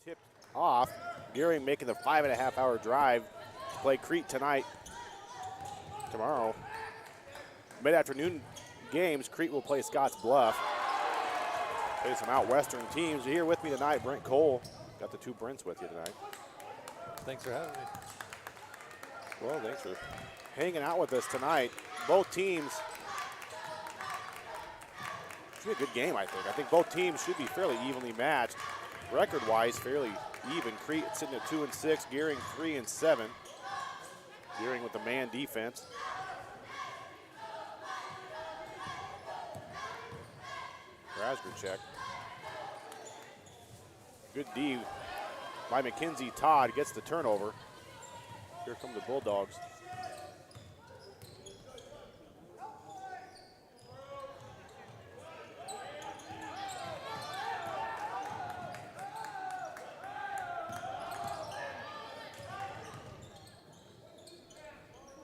tipped off. Gering making the 5.5-hour drive to play Crete tonight. Tomorrow, mid-afternoon games, Crete will play Scotts Bluff. Play some out western teams. Here with me tonight, Brent Cole. Got the two Brents with you tonight. Thanks for having me. Well, thanks for hanging out with us tonight. Both teams, should be a good game, I think. I think both teams should be fairly evenly matched. Record-wise, fairly even. Crete sitting at 2-6, Gering 3-7. Gering with the man defense. Razgorchek. Good D by McKenzie Todd, gets the turnover. Here come the Bulldogs.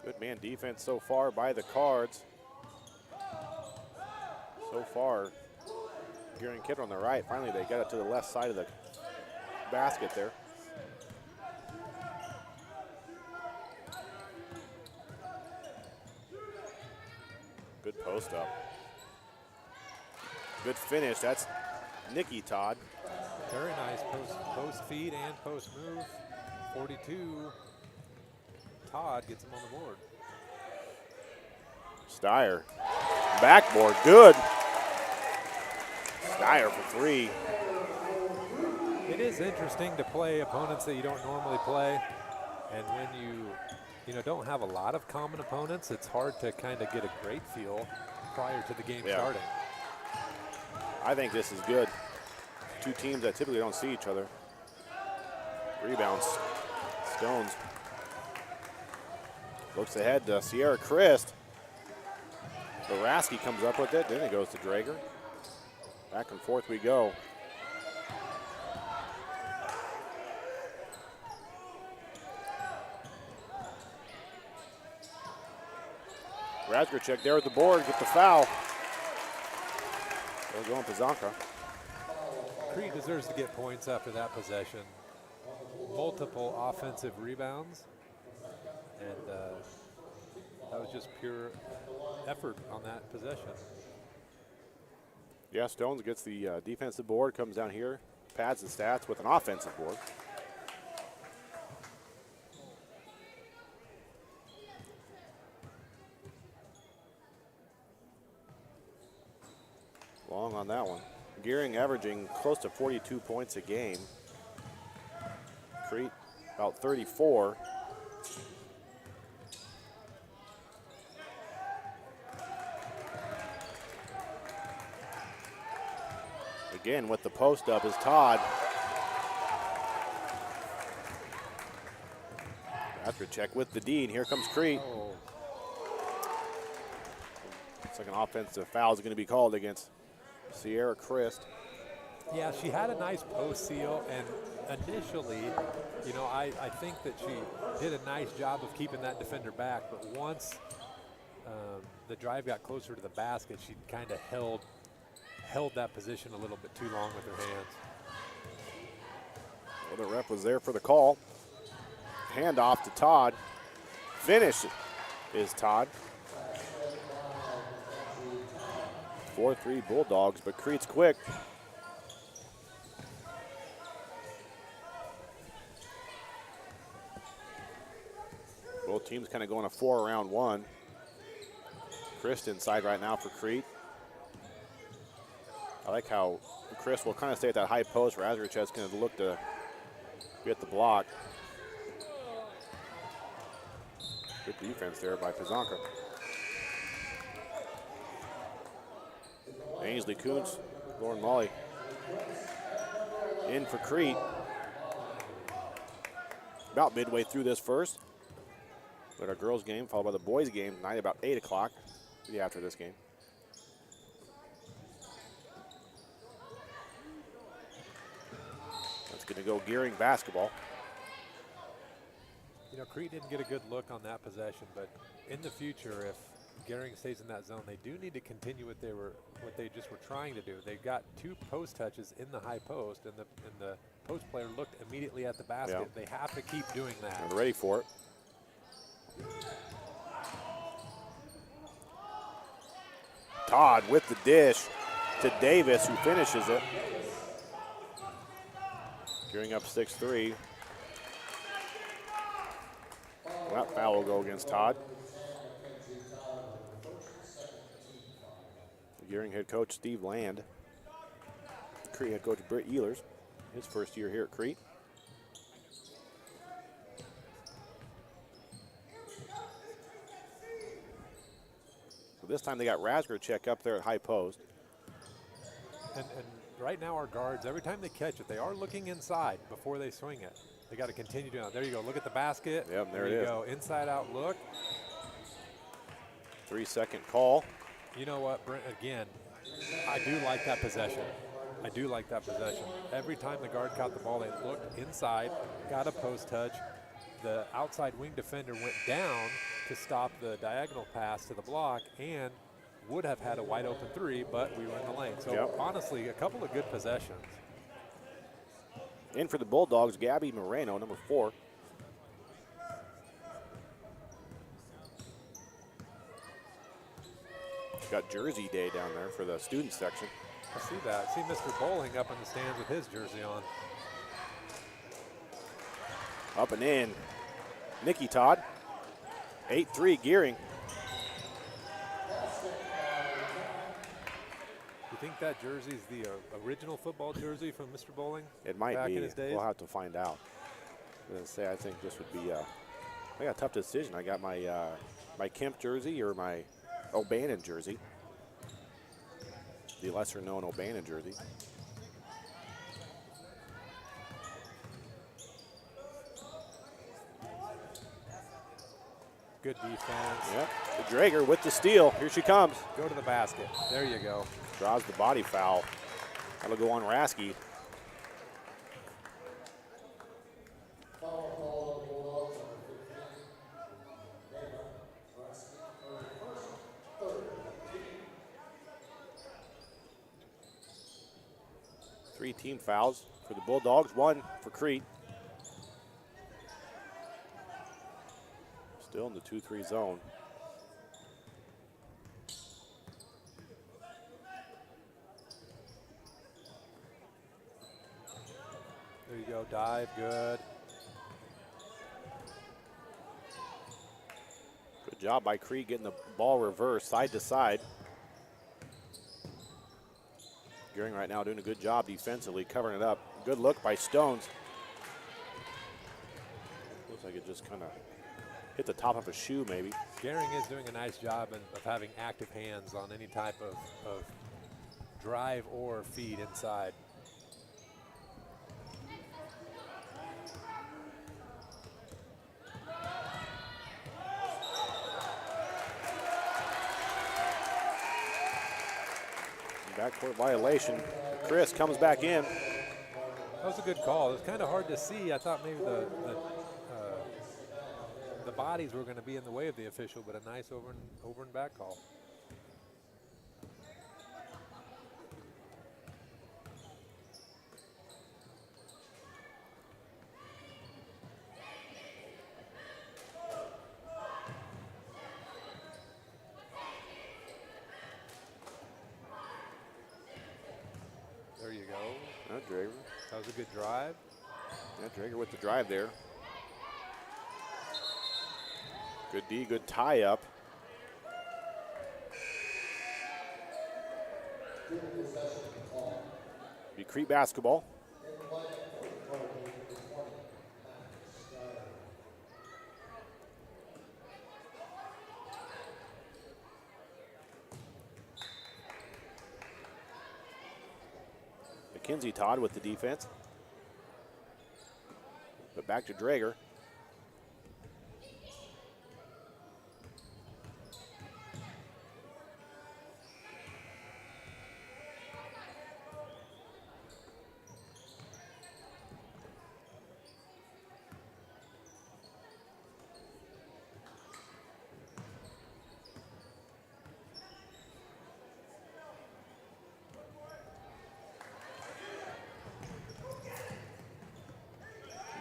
Good man defense so far by the Cards. So far, Gering Kidder on the right. Finally, they got it to the left side of the basket there. Good post up. Good finish. That's Nikki Todd. Very nice post feed and post move. 42. Todd gets him on the board. Steyer. Backboard. Good. Steyer for three. It is interesting to play opponents that you don't normally play. And when you don't have a lot of common opponents, it's hard to kind of get a great feel prior to the game starting. I think this is good. Two teams that typically don't see each other. Rebounds. Stones. Looks ahead to Sierra Christ. Varsity comes up with it, then it goes to Drager. Back and forth we go. Razgorchek there at the board with the foul. They're going Pizanka. Crete deserves to get points after that possession. Multiple offensive rebounds. And that was just pure effort on that possession. Yeah, Stones gets the defensive board, comes down here, pads the stats with an offensive board. Long on that one. Gering averaging close to 42 points a game. Crete about 34. Again, with the post up is Todd. Razgorchek with the D, and here comes Crete. Oh. Looks like an offensive foul is going to be called against Sierra Christ. Yeah, she had a nice post seal, and initially, I think that she did a nice job of keeping that defender back, but once the drive got closer to the basket, she kind of held that position a little bit too long with her hands. Well, the ref was there for the call. Handoff to Todd. Finish is Todd. 4-3 Bulldogs, but Crete's quick. Both teams kind of going a 4-round one. Chris inside right now for Crete. I like how Chris will kind of stay at that high post. Razgorchek's going to look to get the block. Good defense there by Pizanka. Ainsley Kuntz, Lauren Molly in for Crete. About midway through this first. But our girls game followed by the boys game tonight about 8 o'clock after this game. That's going to go Gering basketball. Crete didn't get a good look on that possession, but in the future, Gering stays in that zone, they do need to continue what they just were trying to do. They got 2 post touches in the high post, and the post player looked immediately at the basket. Yeah. They have to keep doing that. And ready for it. Todd with the dish to Davis, who finishes it. Gering up 6-3. That foul will go against Todd. Gering head coach Steve Land. Crete head coach Britt Ehlers, his first year here at Crete. So this time they got Razgrachek up there at high post. And right now our guards, every time they catch it, they are looking inside before they swing it. They got to continue doing it. There you go. Look at the basket. Yep, there it you is. go. Inside out look. 3-second call. You know what, Brent, again, I do like that possession. I do like that possession. Every time the guard caught the ball, they looked inside, got a post touch. The outside wing defender went down to stop the diagonal pass to the block and would have had a wide open 3, but we were in the lane. So honestly, a couple of good possessions. In for the Bulldogs, Gabby Moreno, number 4. Got Jersey Day down there for the student section. I see that. I see Mr. Bowling up in the stands with his jersey on. Up and in. Nikki Todd. 8-3 Gering. You think that jersey's the original football jersey from Mr. Bowling? It might back be. In his days? We'll have to find out. I was gonna say, I think this would be. I got a tough decision. I got my my Kemp jersey or my O'Bannon jersey. The lesser known O'Bannon jersey. Good defense. Yep. The Drager with the steal. Here she comes. Go to the basket. There you go. Draws the body foul. That'll go on Rasky. Three team fouls for the Bulldogs, 1 for Crete. Still in the 2-3 zone. There you go, dive, good. Good job by Crete getting the ball reversed side to side. Gering right now doing a good job defensively, covering it up. Good look by Stones. Looks like it just kind of hit the top of a shoe maybe. Gering is doing a nice job of having active hands on any type of drive or feed inside. Backcourt violation. Chris comes back in. That was a good call. It was kind of hard to see. I thought maybe the bodies were going to be in the way of the official, but a nice over and back call. There you go. Drager. That was a good drive. Drager with the drive there. Good D, good tie up. Be Crete basketball. Mackenzie Todd with the defense. But back to Drager.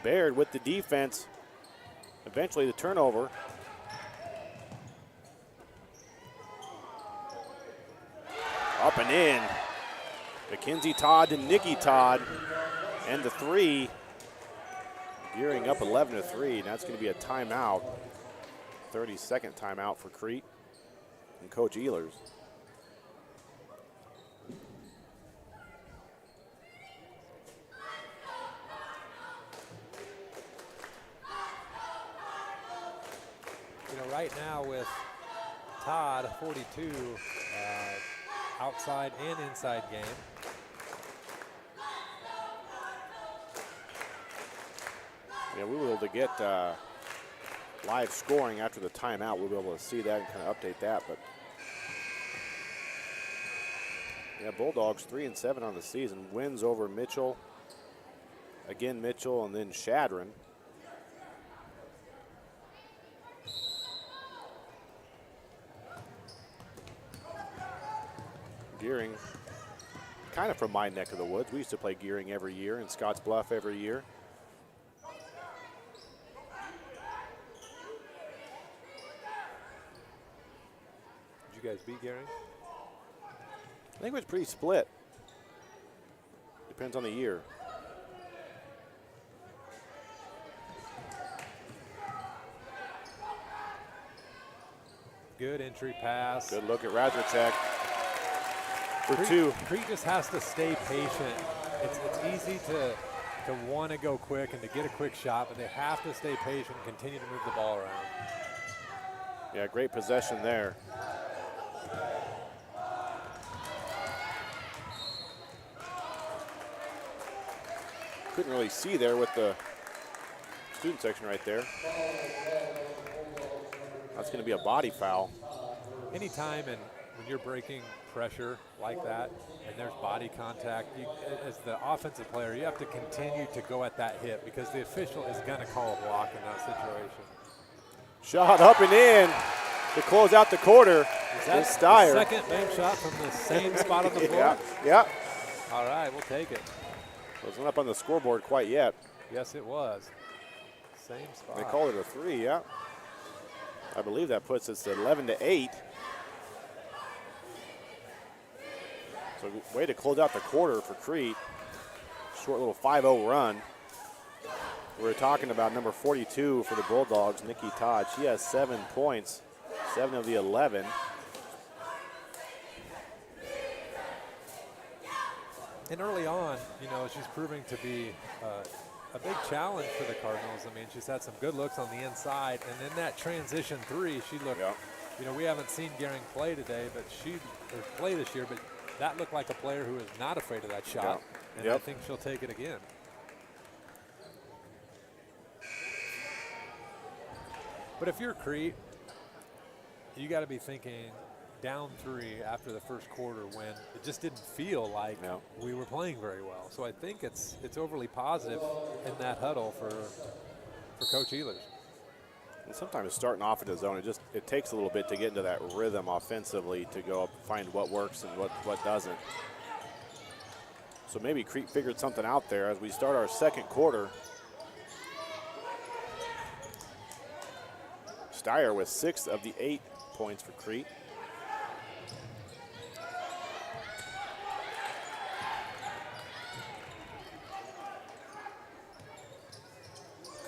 Baird with the defense. Eventually the turnover. Up and in. Mackenzie Todd to Nikki Todd. And the three. Gering up 11-3, and that's going to be a timeout. 30-second timeout for Crete and Coach Ehlers. You know, right now with Todd, 42, outside and inside game. Yeah, we were able to get live scoring after the timeout. We'll be able to see that and kind of update that. But yeah, Bulldogs 3-7 on the season. Wins over Mitchell, again Mitchell, and then Shadron. Gering, kind of from my neck of the woods. We used to play Gering every year and Scotts Bluff every year. Did you guys beat Gering? I think it was pretty split. Depends on the year. Good entry pass. Good look at Razorchek for two. Crete just has to stay patient. It's easy to want to go quick and to get a quick shot, but they have to stay patient and continue to move the ball around. Yeah, great possession there. Couldn't really see there with the student section right there. That's going to be a body foul. Anytime and when you're breaking pressure like that and there's body contact, as the offensive player, you have to continue to go at that hit because the official is going to call a block in that situation. Shot up and in to close out the quarter. Is that Steyer. the second bank shot from the same spot on the floor? Yeah, yeah. All right, we'll take it. Wasn't up on the scoreboard quite yet. Yes, it was. Same spot. They called it a three, yeah. I believe that puts us at 11-8. So way to close out the quarter for Crete. Short little 5-0 run. We were talking about number 42 for the Bulldogs, Nikki Todd. She has 7 points, 7 of the 11. And early on, you know, she's proving to be a big challenge for the Cardinals. I mean, she's had some good looks on the inside, and in that transition three, she looked, you know, we haven't seen Gering play today, but or play this year, but that looked like a player who is not afraid of that shot, and I think she'll take it again. But if you're Crete, you got to be thinking down 3 after the first quarter when it just didn't feel like we were playing very well. So I think it's overly positive in that huddle for Coach Ehlers. And sometimes starting off in the zone, it takes a little bit to get into that rhythm offensively to go up and find what works and what doesn't. So maybe Crete figured something out there as we start our second quarter. Steyer with 6 of the 8 points for Crete.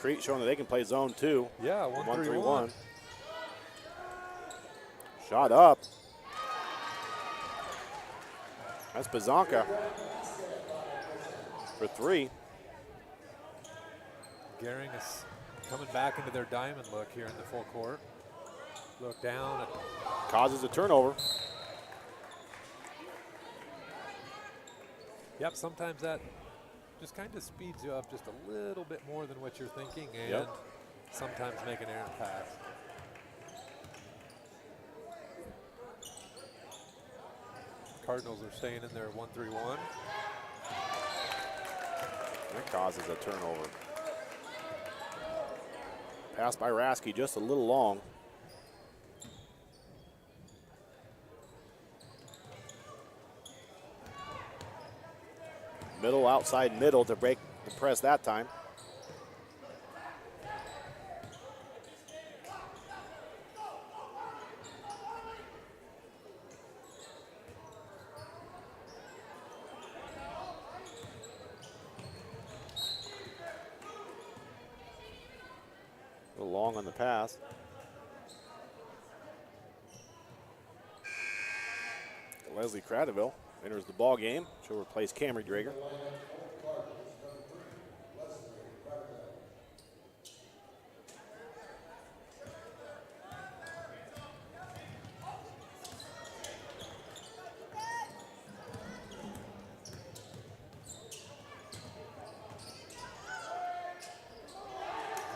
Crete showing that they can play zone 2. Yeah, 1-3-1. Shot up. That's Pazanka for 3. Gering is coming back into their diamond look here in the full court. Look down. Causes a turnover. Yep, sometimes that just kind of speeds you up just a little bit more than what you're thinking, and sometimes make an errant pass. Cardinals are staying in their 1-3-1. That causes a turnover. Pass by Rasky, just a little long. Middle, outside middle to break the press that time. long on the pass. Leslie Cradaville enters the ball game. She'll replace Camry Drager.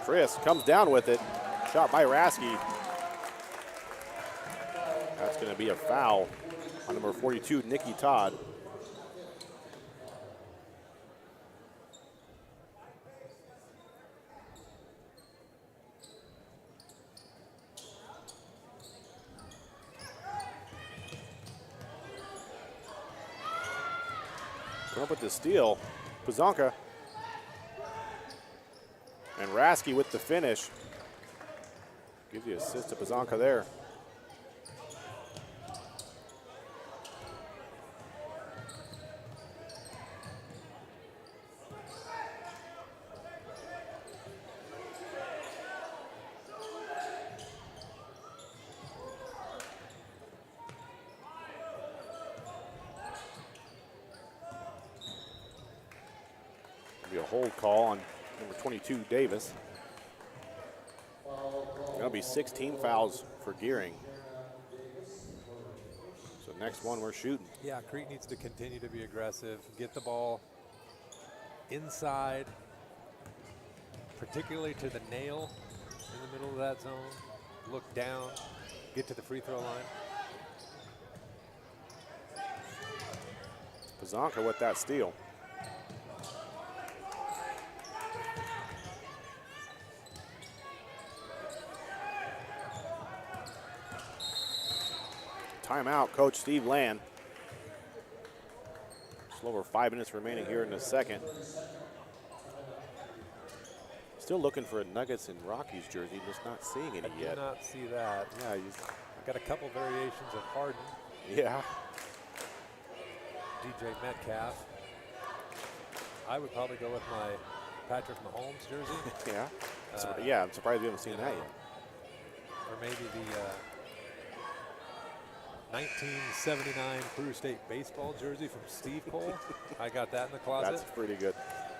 Chris comes down with it. Shot by Rasky. That's going to be a foul on number 42, Nikki Todd. Going up with the steal. Pazanka. And Rasky with the finish. Gives the assist to Pazanka there. Be a hold call on number 22, Davis. That'll be 16 fouls for Gering. So next one we're shooting. Yeah, Crete needs to continue to be aggressive, get the ball inside, particularly to the nail in the middle of that zone. Look down, get to the free throw line. Pazanka with that steal. Timeout, Coach Steve Land. Just over 5 minutes remaining here in the second. Still looking for a Nuggets and Rockies jersey, just not seeing any I yet. did not see that. Yeah, I got a couple variations of Harden. yeah. DJ Metcalf. I would probably go with my Patrick Mahomes jersey. Yeah. Yeah, I'm surprised we haven't seen that yet. Or maybe the 1979 Peru State baseball jersey from Steve Cole. I got that in the closet. That's pretty good.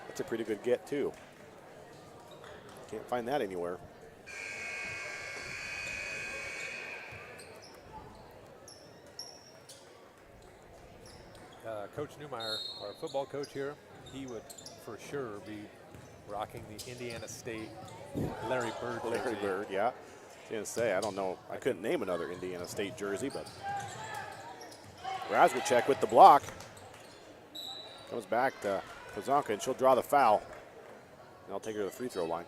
That's a pretty good get, too. Can't find that anywhere. Coach Newmeyer, our football coach here, he would for sure be rocking the Indiana State Larry Bird jersey. Larry Bird, yeah. I was going to say, I don't know. I couldn't name another Indiana State jersey, but Razgacek with the block. Comes back to Pazanka, and she'll draw the foul. And I'll take her to the free throw line.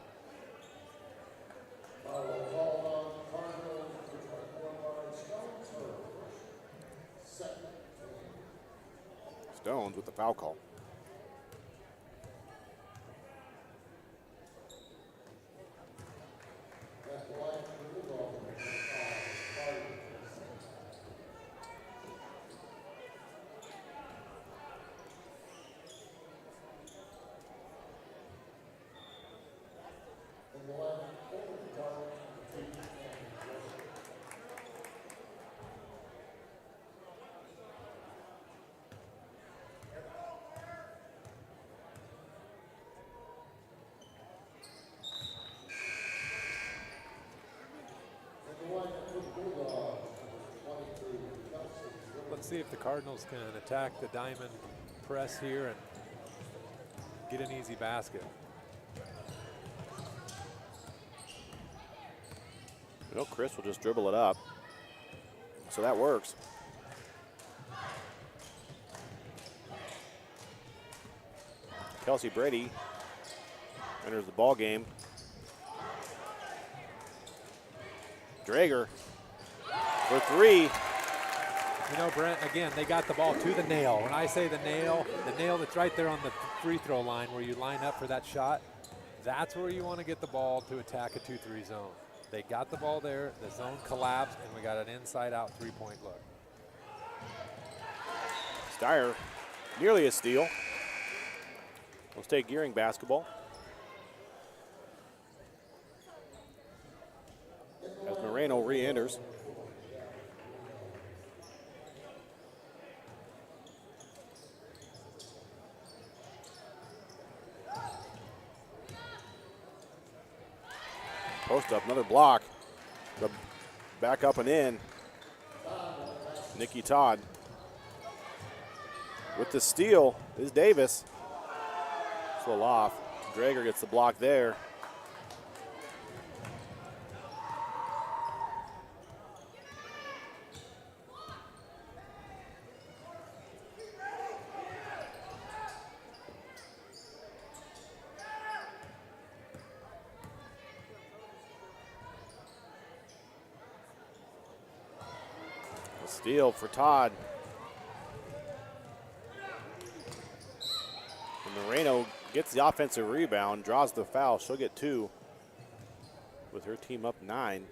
Stones with the foul call. Let's see if the Cardinals can attack the diamond press here and get an easy basket. You know, Chris will just dribble it up. So that works. Kelsey Brady enters the ball game. Drager for three. You know, Brent, again, they got the ball to the nail. When I say the nail that's right there on the free throw line where you line up for that shot, that's where you want to get the ball to attack a 2-3 zone. They got the ball there, the zone collapsed, and we got an inside-out three-point look. Steyer, nearly a steal. Let's take Gering basketball. re-enters. Post up, another block. The back up and in. Nikki Todd. With the steal is Davis. It's a little off. Drager gets the block there. A steal for Todd. And Moreno gets the offensive rebound, draws the foul. She'll get 2 with her team up 9.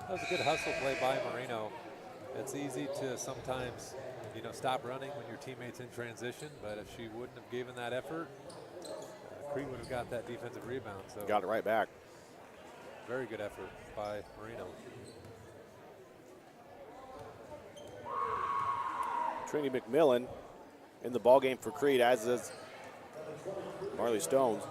That was a good hustle play by Moreno. It's easy to sometimes, stop running when your teammate's in transition, but if she wouldn't have given that effort, Crete would have got that defensive rebound. So Got it right back. very good effort by Moreno. Trini McMillan in the ballgame for Crete, as is Marley Stones.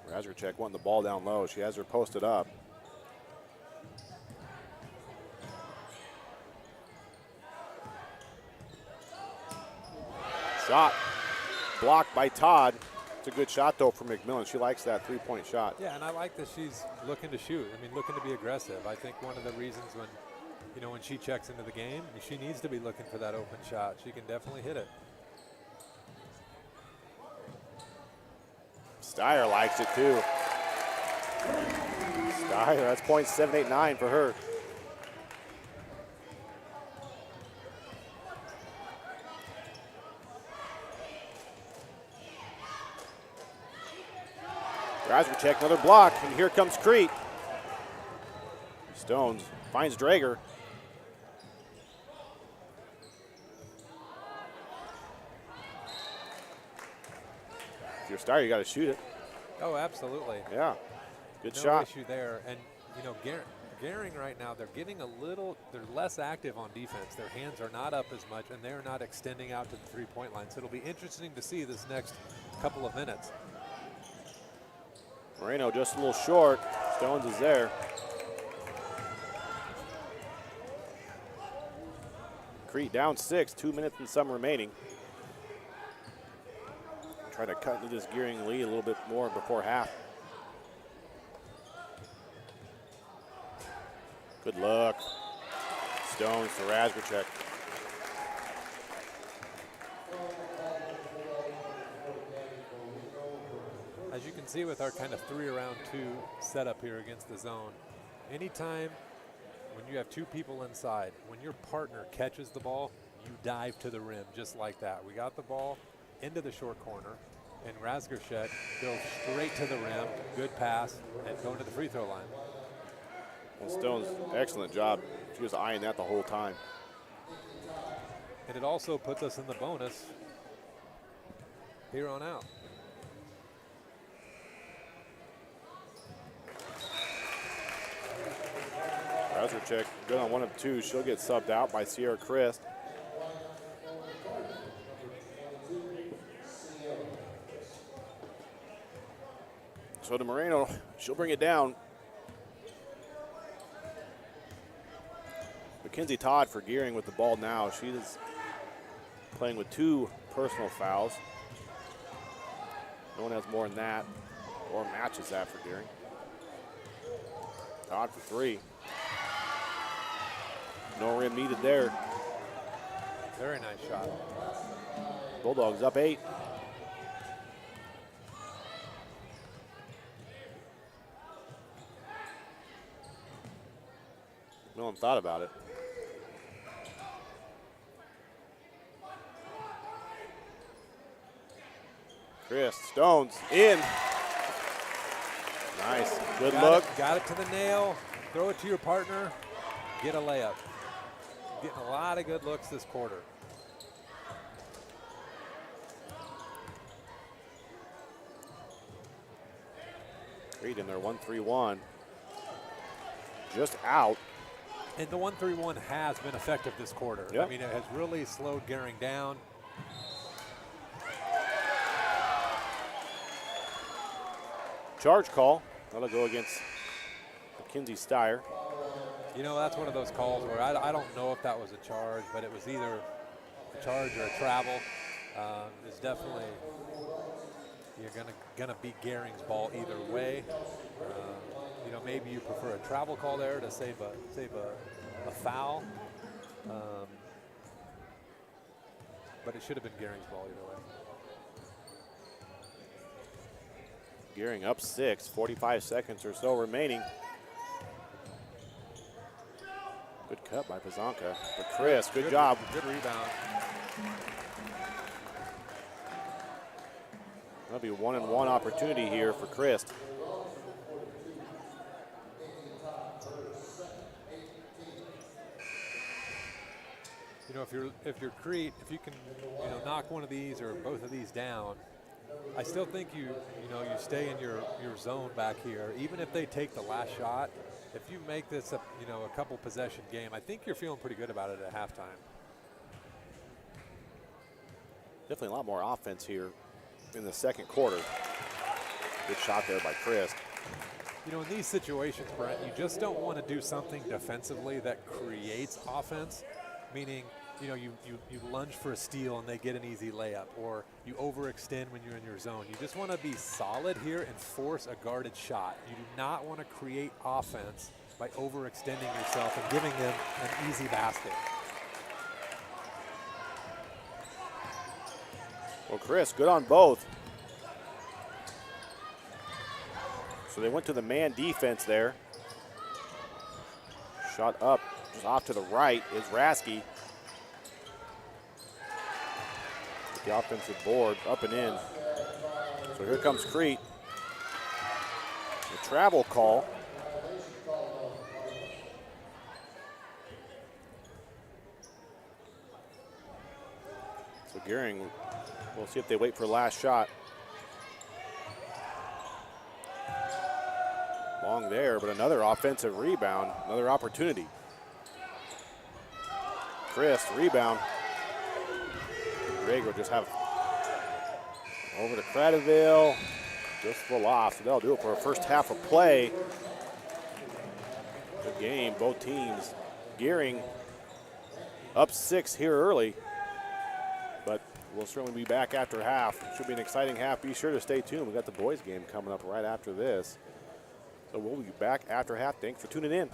Razorchek wanting the ball down low. She has her posted up. Shot blocked by Todd. It's a good shot, though, for McMillan. She likes that three-point shot. Yeah, and I like that she's looking to shoot. I mean, looking to be aggressive. I think one of the reasons when she checks into the game, she needs to be looking for that open shot. She can definitely hit it. Steyer likes it, too. Steyer, that's .789 for her. Razorchek, another block, and here comes Crete. Stones finds Drager. If you're Steyer, you got to shoot it. Oh, absolutely. Yeah, good no shot. issue there. And, Gering right now, they're less active on defense. Their hands are not up as much, and they're not extending out to the three-point line. So it'll be interesting to see this next couple of minutes. Moreno just a little short. Stones is there. Crete down 6, 2 minutes and some remaining. Try to cut into this Gering lead a little bit more before half. Good luck. Stones to Razorchek. As you can see with our kind of 3-around-2 setup here against the zone, anytime when you have 2 people inside, when your partner catches the ball, you dive to the rim just like that. We got the ball into the short corner, and Razorchek goes straight to the rim, good pass, and going to the free throw line. And Stones, excellent job. She was eyeing that the whole time. And it also puts us in the bonus here on out. Razorchek good on 1 of 2. She'll get subbed out by Sierra Christ. So to Moreno, she'll bring it down. Mackenzie Todd for Gering with the ball now. She is playing with 2 personal fouls. No one has more than that or matches that for Gering. Todd for 3. No rim needed there. Very nice shot. Bulldogs up 8. Millen thought about it. Chris Stones in. Nice, good look. Got it to the nail, throw it to your partner, get a layup. Getting a lot of good looks this quarter. Crete in their 1-3-1. Just out. And the 1-3-1 has been effective this quarter. Yep. I mean, it has really slowed Gering down. Charge call. That'll go against Mackenzie Steyer. You know, that's one of those calls where I don't know if that was a charge, but it was either a charge or a travel. It's definitely, you're gonna be Gering's ball either way. You know, maybe you prefer a travel call there to save a foul. But it should have been Gering's ball either way. Gering up 6, 45 seconds or so remaining. Good cut by Pazanka. But Chris, good job. Good rebound. That'll be 1-and-1 opportunity here for Chris. You know, if you're Crete, if you can, you know, knock one of these or both of these down, I still think you stay in your zone back here. Even if they take the last shot, if you make this a couple possession game, I think you're feeling pretty good about it at halftime. Definitely a lot more offense here in the second quarter. Good shot there by Chris. You know, in these situations, Brent, you just don't want to do something defensively that creates offense, meaning, you know, you lunge for a steal and they get an easy layup, or you overextend when you're in your zone. You just want to be solid here and force a guarded shot. You do not want to create offense by overextending yourself and giving them an easy basket. Well, Chris, good on both. So they went to the man defense there. Shot up, just off to the right is Rasky. The offensive board up and in. So here comes Crete. The travel call. So Gering, we'll see if they wait for the last shot. Long there, but another offensive rebound, another opportunity. Chris, rebound. Greg will just have over to Cradaville, just full off. So they'll do it for a first half of play. Good game, both teams. Gering up 6 here early, but we'll certainly be back after half. It should be an exciting half. Be sure to stay tuned. We got the boys game coming up right after this. So we'll be back after half. Thanks for tuning in.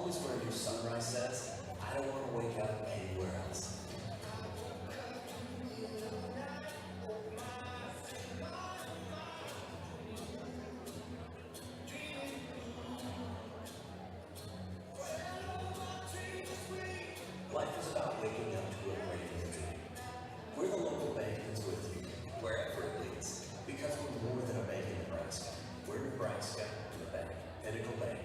always where your sunrise sets. I don't want to wake up anywhere else. Life is about waking up to a great routine. We're the local bank that's with you, wherever it leads. Because we're more than a bank in Nebraska. We're Nebraska, the bank. Pinnacle Bank.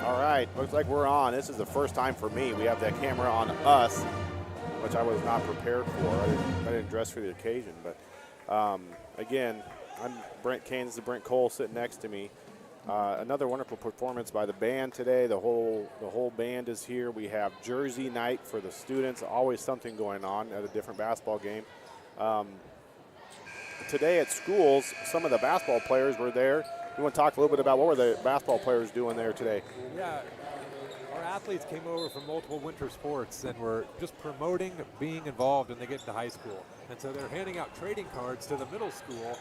All right, looks like we're on. This is the first time for me. We have that camera on us, which I was not prepared for. I didn't dress for the occasion. But again, I'm Brent Kane. This is Brent Cole sitting next to me. Another wonderful performance by the band today. The whole band is here. We have jersey night for the students. Always something going on at a different basketball game. Today at schools, some of the basketball players were there. You want to talk a little bit about what were the basketball players doing there today? Yeah, our athletes came over from multiple winter sports and were just promoting being involved when they get into high school. And so they're handing out trading cards to the middle school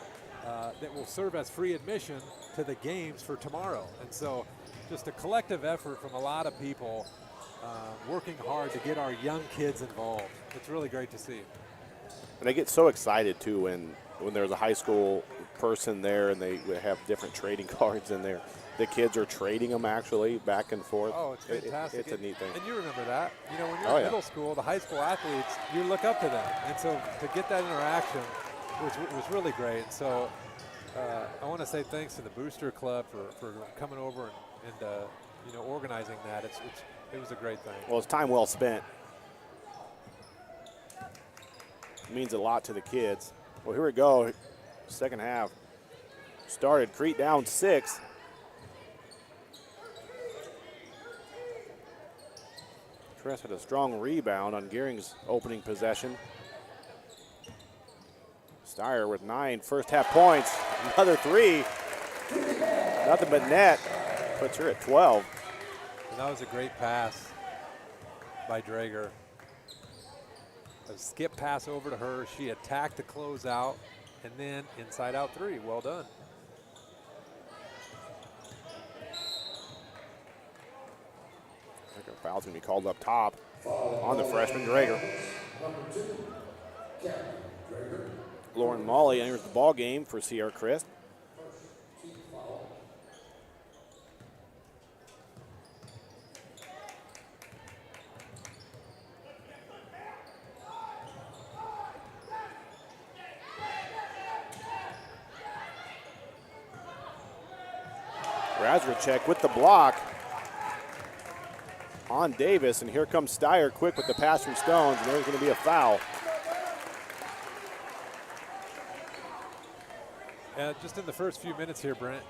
that will serve as free admission to the games for tomorrow. And so just a collective effort from a lot of people working hard to get our young kids involved. It's really great to see. And I get so excited, too, when there's a high school person there and they have different trading cards in there. The kids are trading them, actually, back and forth. Oh, it's fantastic. It's a neat thing. And you remember that. You know, when you're Oh, in yeah. middle school, the high school athletes, you look up to them. And so to get that interaction was really great. And so I want to say thanks to the Booster Club for coming over and you know, organizing that. It was a great thing. Well, it's time well spent. It means a lot to the kids. Well, here we go. Second half started. Crete down 6. Crest had a strong rebound on Gering's opening possession. Steyer with 9 first half points. Another 3. Nothing but net. Puts her at 12. And that was a great pass by Drager. A skip pass over to her. She attacked to close out, and then inside out 3. Well done. Second foul's going to be called up top on the freshman, Drager. Lauren Molly enters the ball game for Sierra Crest. Razorchek with the block on Davis, and here comes Steyer quick with the pass from Stones, and there's going to be a foul. Just in the first few minutes here, Brent,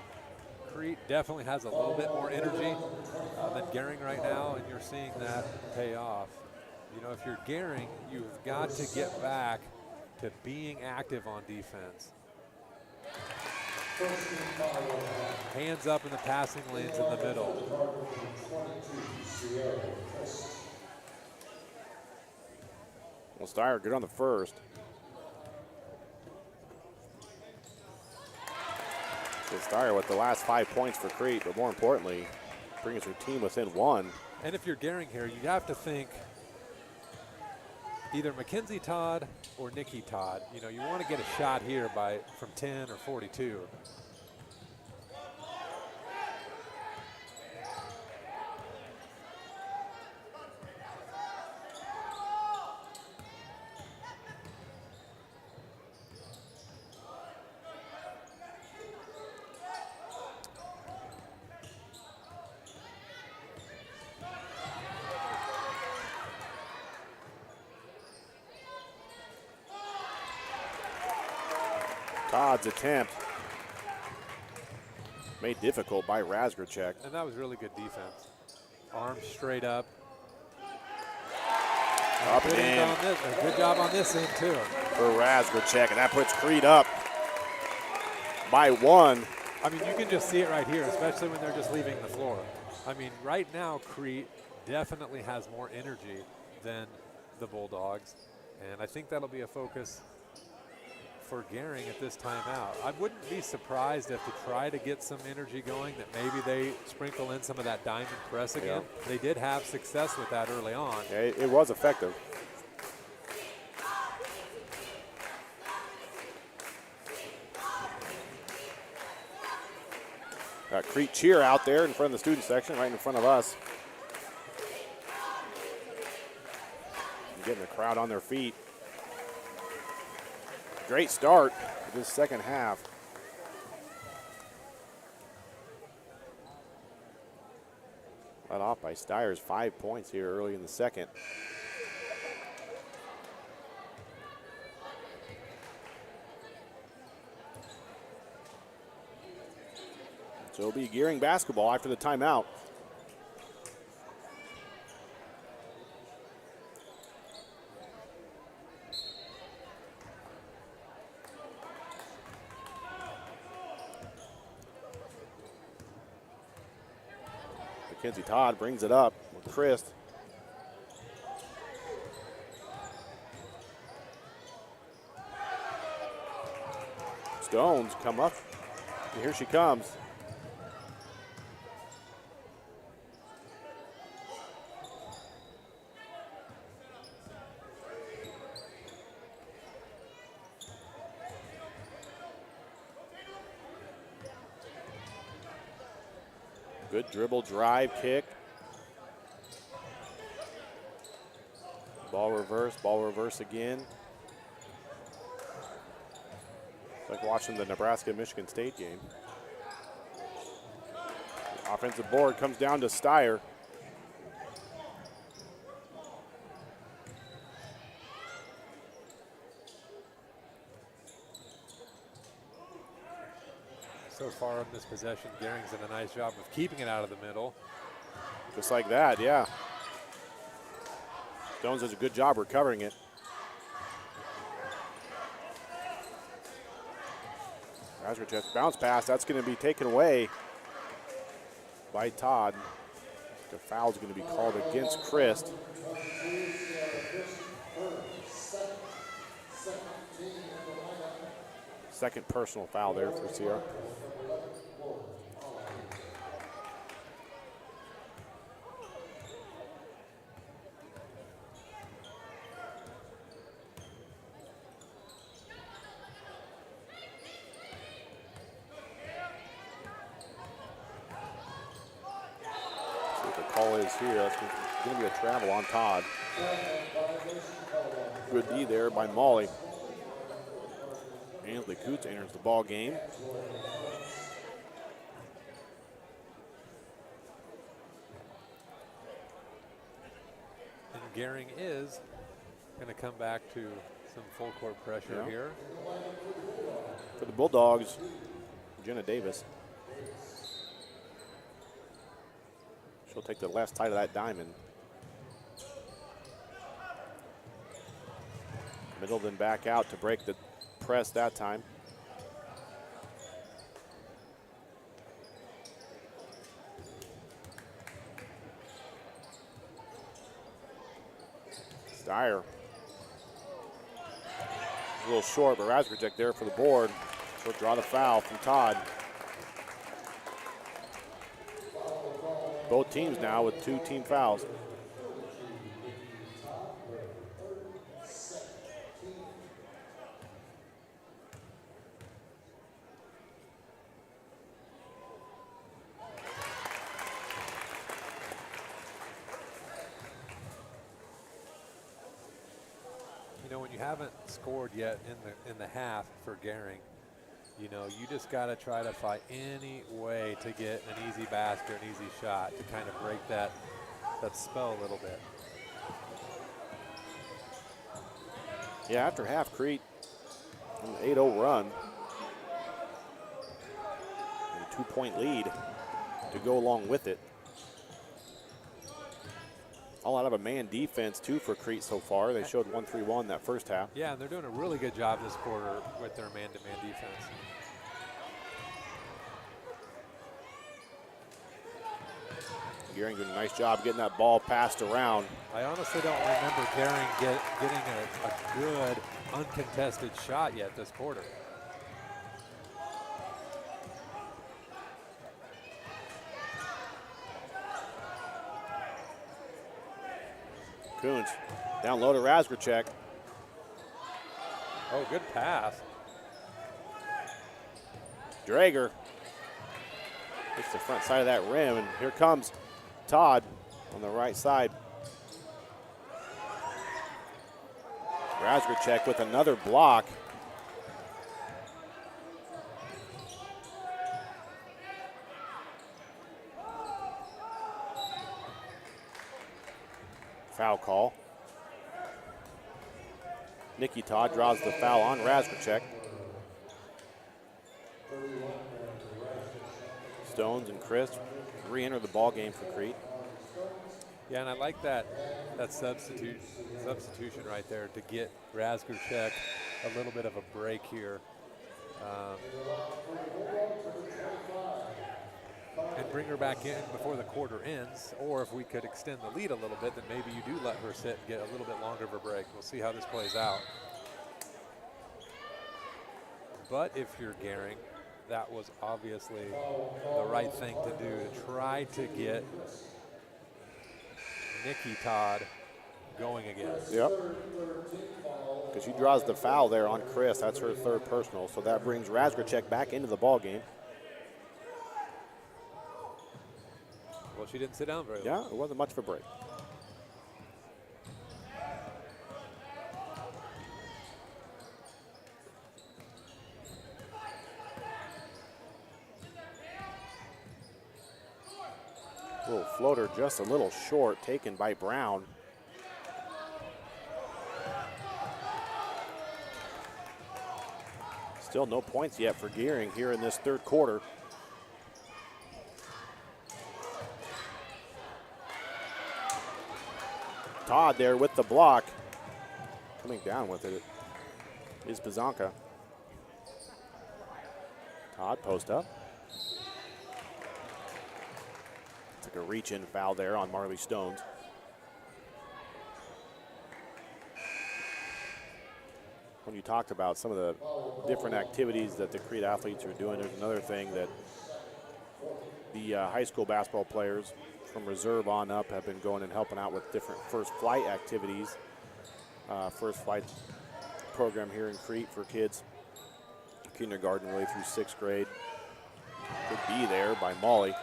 Crete definitely has a little bit more energy than Gering right now, and you're seeing that pay off. You know, if you're Gering, you've got to get back to being active on defense. Hands up in the passing lanes in the middle. Well, Steyer good on the first. So Steyer with the last 5 points for Crete, but more importantly, brings her team within 1. And if you're Gering here, you have to think either Mackenzie Todd or Nikki Todd. You know, you want to get a shot here from 10 or 42. Todd's attempt made difficult by Razorchek. And that was really good defense. Arms straight up. Up and in. A good job on this end, too. For Razorchek, and that puts Crete up by 1. I mean, you can just see it right here, especially when they're just leaving the floor. I mean, right now, Crete definitely has more energy than the Bulldogs, and I think that'll be a focus for Gering at this timeout. I wouldn't be surprised if to try to get some energy going that maybe they sprinkle in some of that diamond press again. Yeah. They did have success with that early on. Yeah, it was effective. Got Crete cheer out there in front of the student section, right in front of us. Getting the crowd on their feet. Great start to this second half. Led off by Steyer's 5 points here early in the second. So it'll be Gering basketball after the timeout. Mackenzie Todd brings it up with Christ. Stones come up, and here she comes. Good dribble, drive, kick. Ball reverse again. It's like watching the Nebraska-Michigan State game. The offensive board comes down to Steyer. So far in this possession, Gering's done a nice job of keeping it out of the middle. Just like that, yeah. Stones does a good job recovering it. Razorchek bounce pass, that's going to be taken away by Todd. The foul's going to be called against Christ. Second personal foul there for Sierra. Here, that's going to be a travel on Todd. Good D there by Molly. Ansley Coots enters the ball game. And Gering is going to come back to some full court pressure here. For the Bulldogs, Jenna Davis. She'll take the left side of that diamond. Middle, then back out to break the press that time. Steyer. A little short, but Razorchek there for the board. She'll draw the foul from Todd. Both teams now with 2 team fouls. You know, when you haven't scored yet in the half for Gering, you know, you just got to try to find any way to get an easy basket, an easy shot to kind of break that spell a little bit. Yeah, after half, Crete an 8-0 run. And a 2-point lead to go along with it. All out of a man defense, too, for Crete so far. They showed 1-3-1 that first half. Yeah, and they're doing a really good job this quarter with their man-to-man defense. Gering doing a nice job getting that ball passed around. I honestly don't remember Gering getting a good uncontested shot yet this quarter. Coons down low to Razorchek. Oh, good pass. Drager hits the front side of that rim, and here comes Todd on the right side. Razorchek with another block. Foul call. Nikki Todd draws the foul on Razorchek. Stones and Chris re-enter the ball game for Crete. Yeah, and I like that substitution right there to get Razorchek a little bit of a break here. And bring her back in before the quarter ends, or if we could extend the lead a little bit, then maybe you do let her sit and get a little bit longer of a break. We'll see how this plays out. But if you're Gering, that was obviously the right thing to do, to try to get Nikki Todd going again. Yep. Because she draws the foul there on Chris. That's her third personal. So that brings Razorchek back into the ball game. she didn't sit down very long. Yeah, it wasn't much of a break. Little floater just a little short, taken by Brown. Still no points yet for Gering here in this third quarter. Todd there with the block. Coming down with it is Bazanka. Todd post up. Took a reach-in foul there on Marley Stones. When you talked about some of the different activities that the Crete athletes are doing, there's another thing that the high school basketball players from reserve on up have been going and helping out with different first flight activities. First flight program here in Crete for kids, kindergarten really through sixth grade. Could be there by Molly.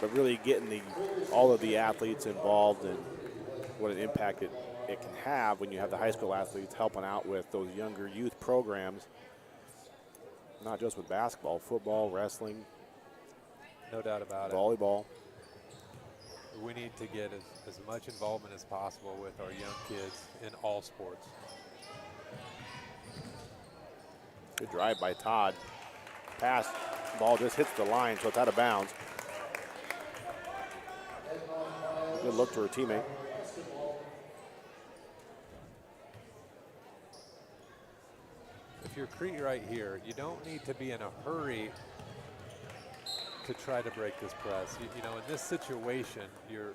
But really getting all of the athletes involved and what an impact it can have when you have the high school athletes helping out with those younger youth programs, not just with basketball, football, wrestling. No doubt about volleyball. We need to get as much involvement as possible with our young kids in all sports. Good drive by Todd. Pass, ball just hits the line, so it's out of bounds. Good look to her teammate. If you're Crete right here, you don't need to be in a hurry to try to break this press. You know, in this situation, you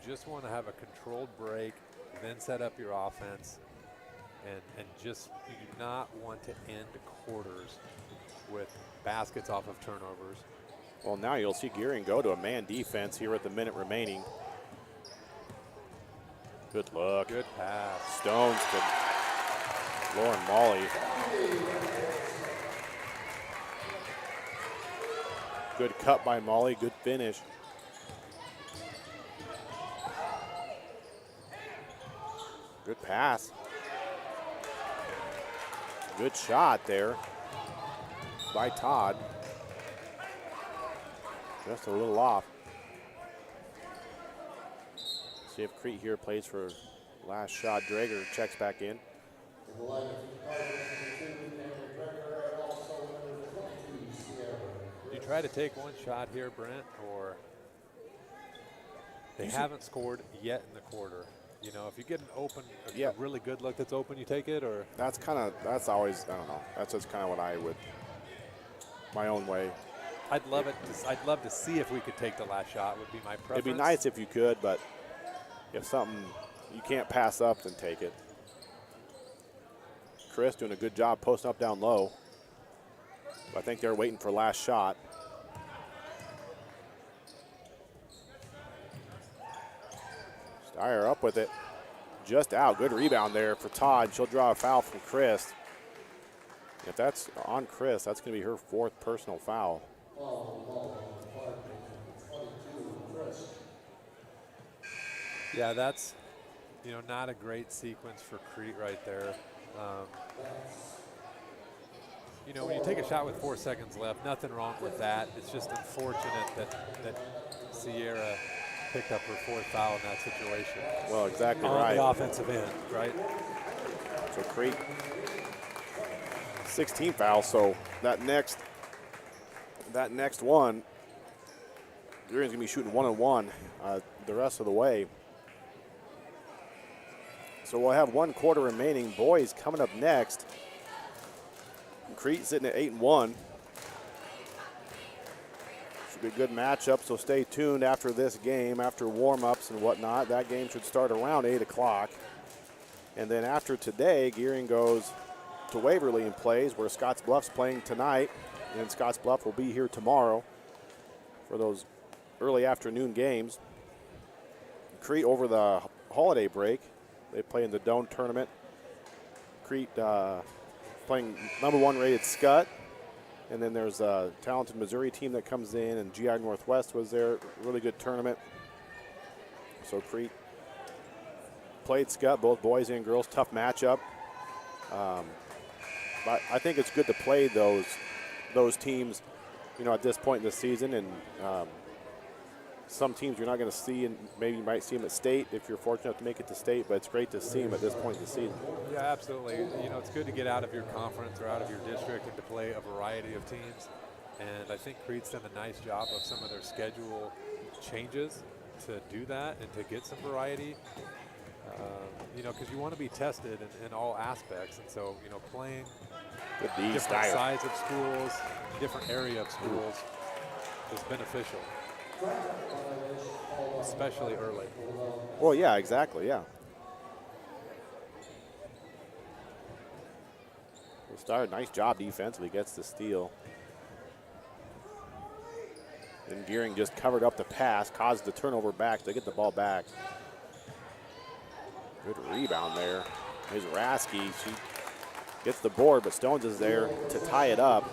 just want to have a controlled break, then set up your offense, and just you do not want to end quarters with baskets off of turnovers. Well, now you'll see Gering go to a man defense here with a minute remaining. Good look. Good pass. Stones to Lauren Molly. Good cut by Molly, good finish. Good pass. Good shot there by Todd. Just a little off. See if Crete here plays for last shot. Drager checks back in. Do you try to take one shot here, Brent, or they haven't scored yet in the quarter? You know, if you get an open, a really good look that's open, you take it, or? That's always, I don't know. That's just kind of what I would, my own way. I'd love to see if we could take the last shot. Would be my preference. It'd be nice if you could, but if something you can't pass up, then take it. Chris doing a good job posting up down low. I think they're waiting for last shot. Steyer up with it. Just out. Good rebound there for Todd. She'll draw a foul from Chris. If that's on Chris, that's going to be her fourth personal foul. Yeah, that's, not a great sequence for Crete right there. When you take a shot with 4 seconds left, nothing wrong with that. It's just unfortunate that Sierra picked up her fourth foul in that situation. Well, exactly on right. The offensive end, right? So Crete, 16 fouls. So that next one, Gering's gonna be shooting 1-on-1 the rest of the way. So we'll have 1 quarter remaining. Boys coming up next. Crete sitting at 8-1. Should be a good matchup, so stay tuned after this game, after warm-ups and whatnot. That game should start around 8 o'clock. And then after today, Gering goes to Waverly and plays where Scottsbluff's playing tonight. And Scottsbluff will be here tomorrow for those early afternoon games. Crete over the holiday break, they play in the Doan tournament. Crete playing #1 rated Scott. And then there's a talented Missouri team that comes in, and GI Northwest was there. Really good tournament. So Crete played Scott, both boys and girls. Tough matchup. But I think it's good to play those teams, you know, at this point in the season. And some teams you're not going to see, and maybe you might see them at state if you're fortunate enough to make it to state. But it's great to see them at this point in the season. Yeah, absolutely. You know, it's good to get out of your conference or out of your district and to play a variety of teams. And I think Crete's done a nice job of some of their schedule changes to do that and to get some variety. You know, because you want to be tested in all aspects. And so, you know, playing different size of schools, different area of schools is beneficial, especially early. Well, yeah, exactly, yeah. Started, nice job defensively, gets the steal. And Gering just covered up the pass, caused the turnover back. They get the ball back. Good rebound there. There's Rasky. She gets the board, but Stones is there to tie it up.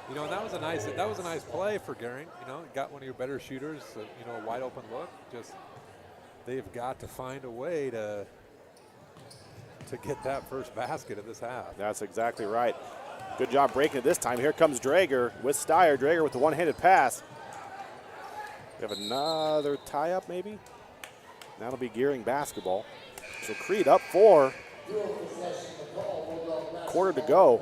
You know, and that was a nice play for Gering. You know, got one of your better shooters. You know, a wide open look. Just they've got to find a way to get that first basket of this half. That's exactly right. Good job breaking it this time. Here comes Drager with Steyer. Drager with the one-handed pass. We have another tie-up maybe. That'll be Gering basketball. So Crete up 4. Quarter to go.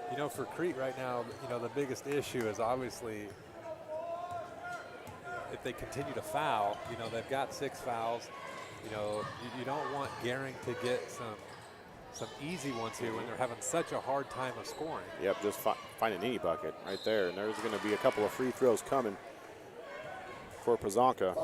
You know, for Crete right now, you know, the biggest issue is obviously if they continue to foul. You know, they've got 6 fouls. You know, you don't want Gering to get some easy ones here when they're having such a hard time of scoring. Yep, just find an any bucket right there. And there's going to be a couple of free throws coming for Pazanka.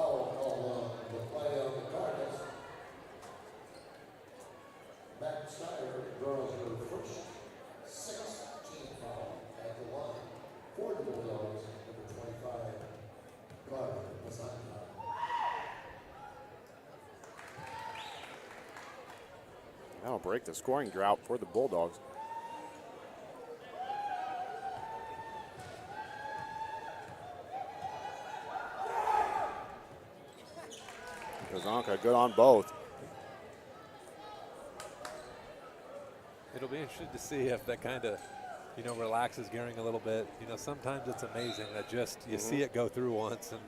That'll break the scoring drought for the Bulldogs. Pazanka good on both. It'll be interesting to see if that kind of, you know, relaxes Gering a little bit. You know, sometimes it's amazing that just you see it go through once and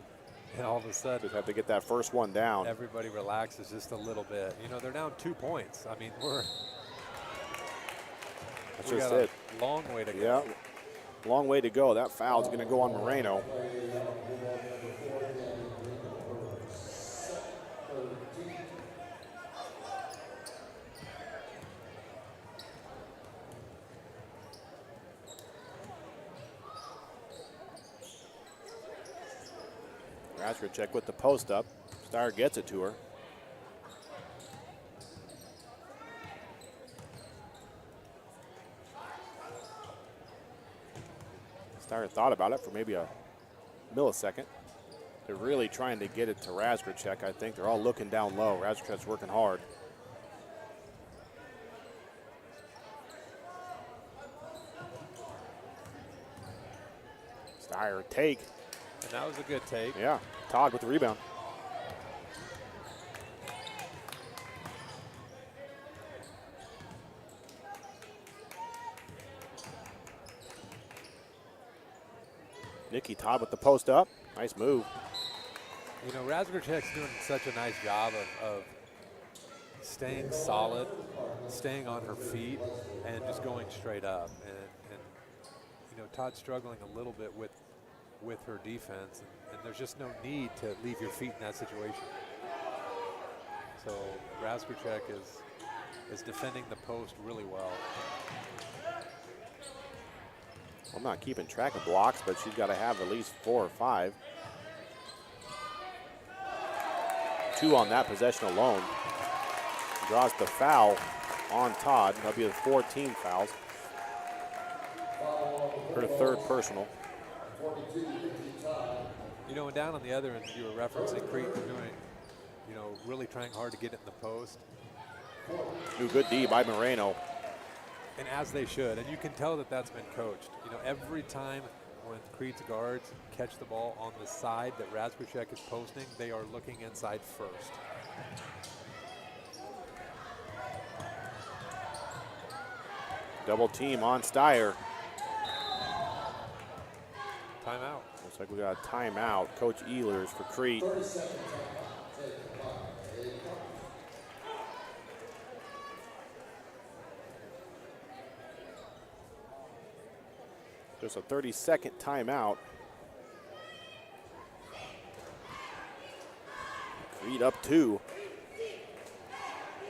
all of a sudden just have to get that first one down. Everybody relaxes just a little bit. You know, they're down 2 points. I mean, That's we just got it. A long way to go. Yeah, long way to go. That foul's going to go on Moreno. Check with the post up. Steyer gets it to her. Steyer thought about it for maybe a millisecond. They're really trying to get it to Razgracek, I think. They're all looking down low. Razgracek's working hard. Steyer take. And that was a good take. Yeah, Todd with the rebound. Nikki Todd with the post up. Nice move. You know, Razgracek's doing such a nice job of staying solid, staying on her feet, and just going straight up. And you know, Todd's struggling a little bit with her defense, and there's just no need to leave your feet in that situation. So Razgracek is defending the post really well. I'm not keeping track of blocks, but she's got to have at least 4 or 5. 2 on that possession alone. Draws the foul. on Todd. That'll be the 14 fouls. Her third personal. You know, and down on the other end, you were referencing Crete doing, you know, really trying hard to get it in the post. Ooh, good D by Moreno. And as they should, and you can tell that that's been coached. You know, every time when Crete's guards catch the ball on the side that Razgracek is posting, they are looking inside first. Double team on Steyer. Timeout. Looks like we got a timeout. Coach Ehlers for Crete. Just a 30-second timeout. Crete up 2.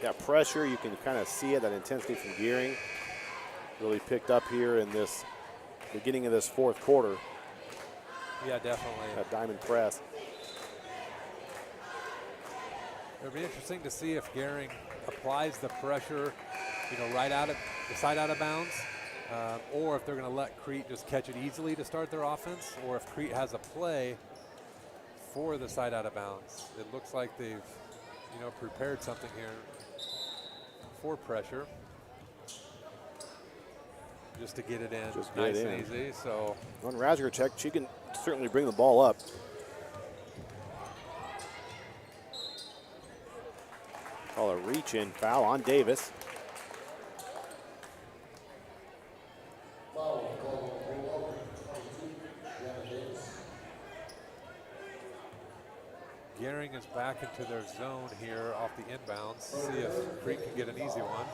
That pressure, you can kind of see it, that intensity from Gering. Really picked up here in this beginning of this fourth quarter. Yeah, definitely. That diamond press. It'll be interesting to see if Gering applies the pressure, you know, right out of the side out of bounds, or if they're going to let Crete just catch it easily to start their offense, or if Crete has a play for the side out of bounds. It looks like they've, you know, prepared something here for pressure, just to get it in Just nice get it and easy. So on Razgracek, she can certainly bring the ball up. Call a reach-in foul on Davis. Gering is back into their zone here off the inbounds. See if Crete can get an easy one.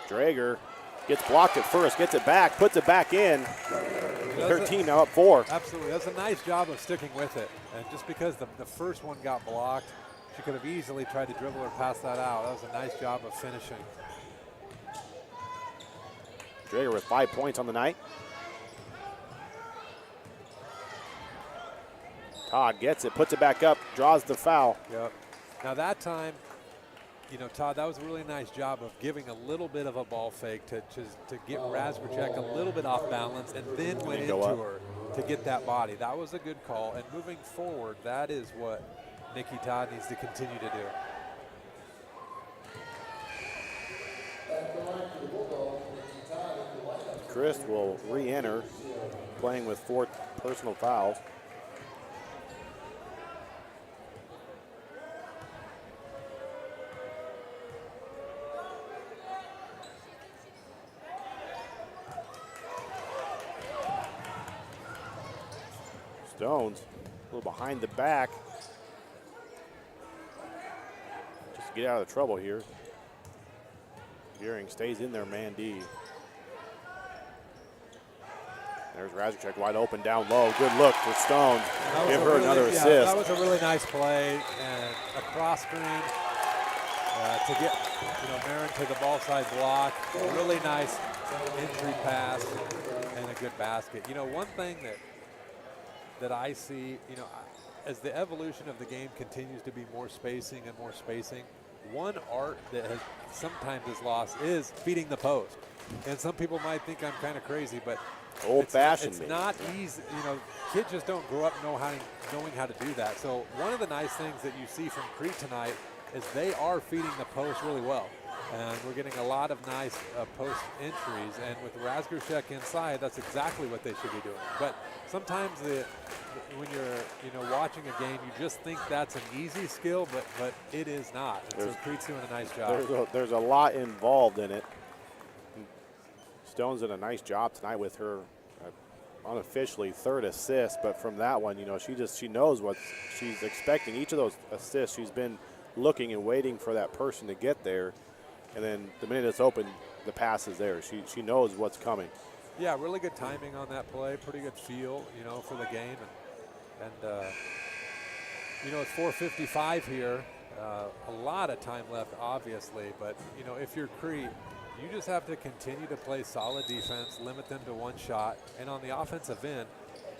Drager gets blocked at first, gets it back, puts it back in. Her team now up 4. Absolutely, that's a nice job of sticking with it. And just because the first one got blocked, she could have easily tried to dribble or pass that out. That was a nice job of finishing. Drager with 5 points on the night. Todd gets it, puts it back up, draws the foul. Yep. Now that time, you know, Todd, that was a really nice job of giving a little bit of a ball fake to get Razgracek a little bit off balance, and then went into her to get that body. That was a good call. And moving forward, that is what Nikki Todd needs to continue to do. Chris will re-enter, playing with 4 personal fouls. Stones a little behind the back. Just to get out of the trouble here. Gering stays in there, man D. There's Razgracek wide open down low. Good look for Stones. Give her another assist. That was a really nice play and a cross screen to get, you know, Marin to the ball side block. A really nice entry pass and a good basket. You know, one thing that I see, you know, as the evolution of the game continues to be more spacing and more spacing, one art that has sometimes is lost is feeding the post. And some people might think I'm kind of crazy, but old-fashioned. It's not easy. You know, kids just don't grow up knowing how to do that. So one of the nice things that you see from Crete tonight is they are feeding the post really well. And we're getting a lot of nice post entries. And with Razgracek inside, that's exactly what they should be doing. But sometimes when you're watching a game, you just think that's an easy skill, but it is not. And so Crete's doing a nice job. There's a lot involved in it. Stone's did a nice job tonight with her unofficially 3rd assist, but from that one, you know, she knows what she's expecting. Each of those assists, she's been looking and waiting for that person to get there, and then the minute it's open, the pass is there. She knows what's coming. Yeah, really good timing on that play. Pretty good feel, you know, for the game, and you know, it's 4:55 here. A lot of time left, obviously, but you know, if you're Crete, you just have to continue to play solid defense, limit them to 1 shot, and on the offensive end,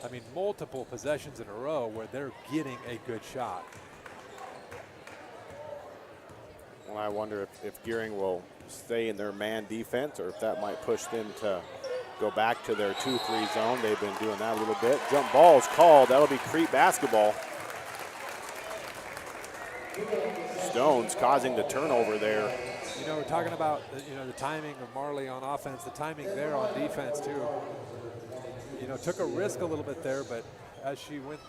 I mean, multiple possessions in a row where they're getting a good shot. Well, I wonder if Gering will stay in their man defense or if that might push them to go back to their 2-3 zone. They've been doing that a little bit. Jump ball is called. That'll be Crete basketball. Stones causing the turnover there. You know, we're talking about, the timing of Marley on offense, the timing there on defense too. You know, took a risk a little bit there, but as she went,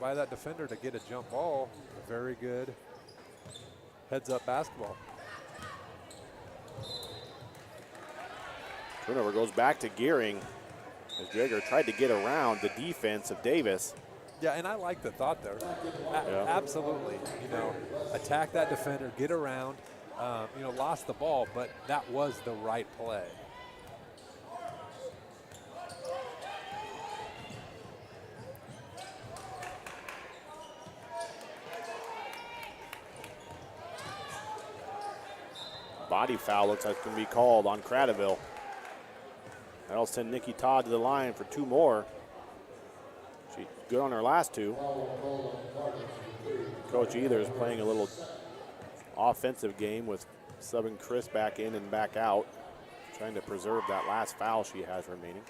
by that defender to get a jump ball, very good heads-up basketball. Turnover goes back to Gering as Jaeger tried to get around the defense of Davis. Yeah, and I like the thought there. Yeah. Absolutely. Attack that defender, get around. Lost the ball, but that was the right play. Body foul looks like it's going to be called on Cradaville. That'll send Nikki Todd to the line for 2 more. She's good on her last 2. Coach Either is playing a little offensive game with subbing Chris back in and back out, trying to preserve that last foul she has remaining.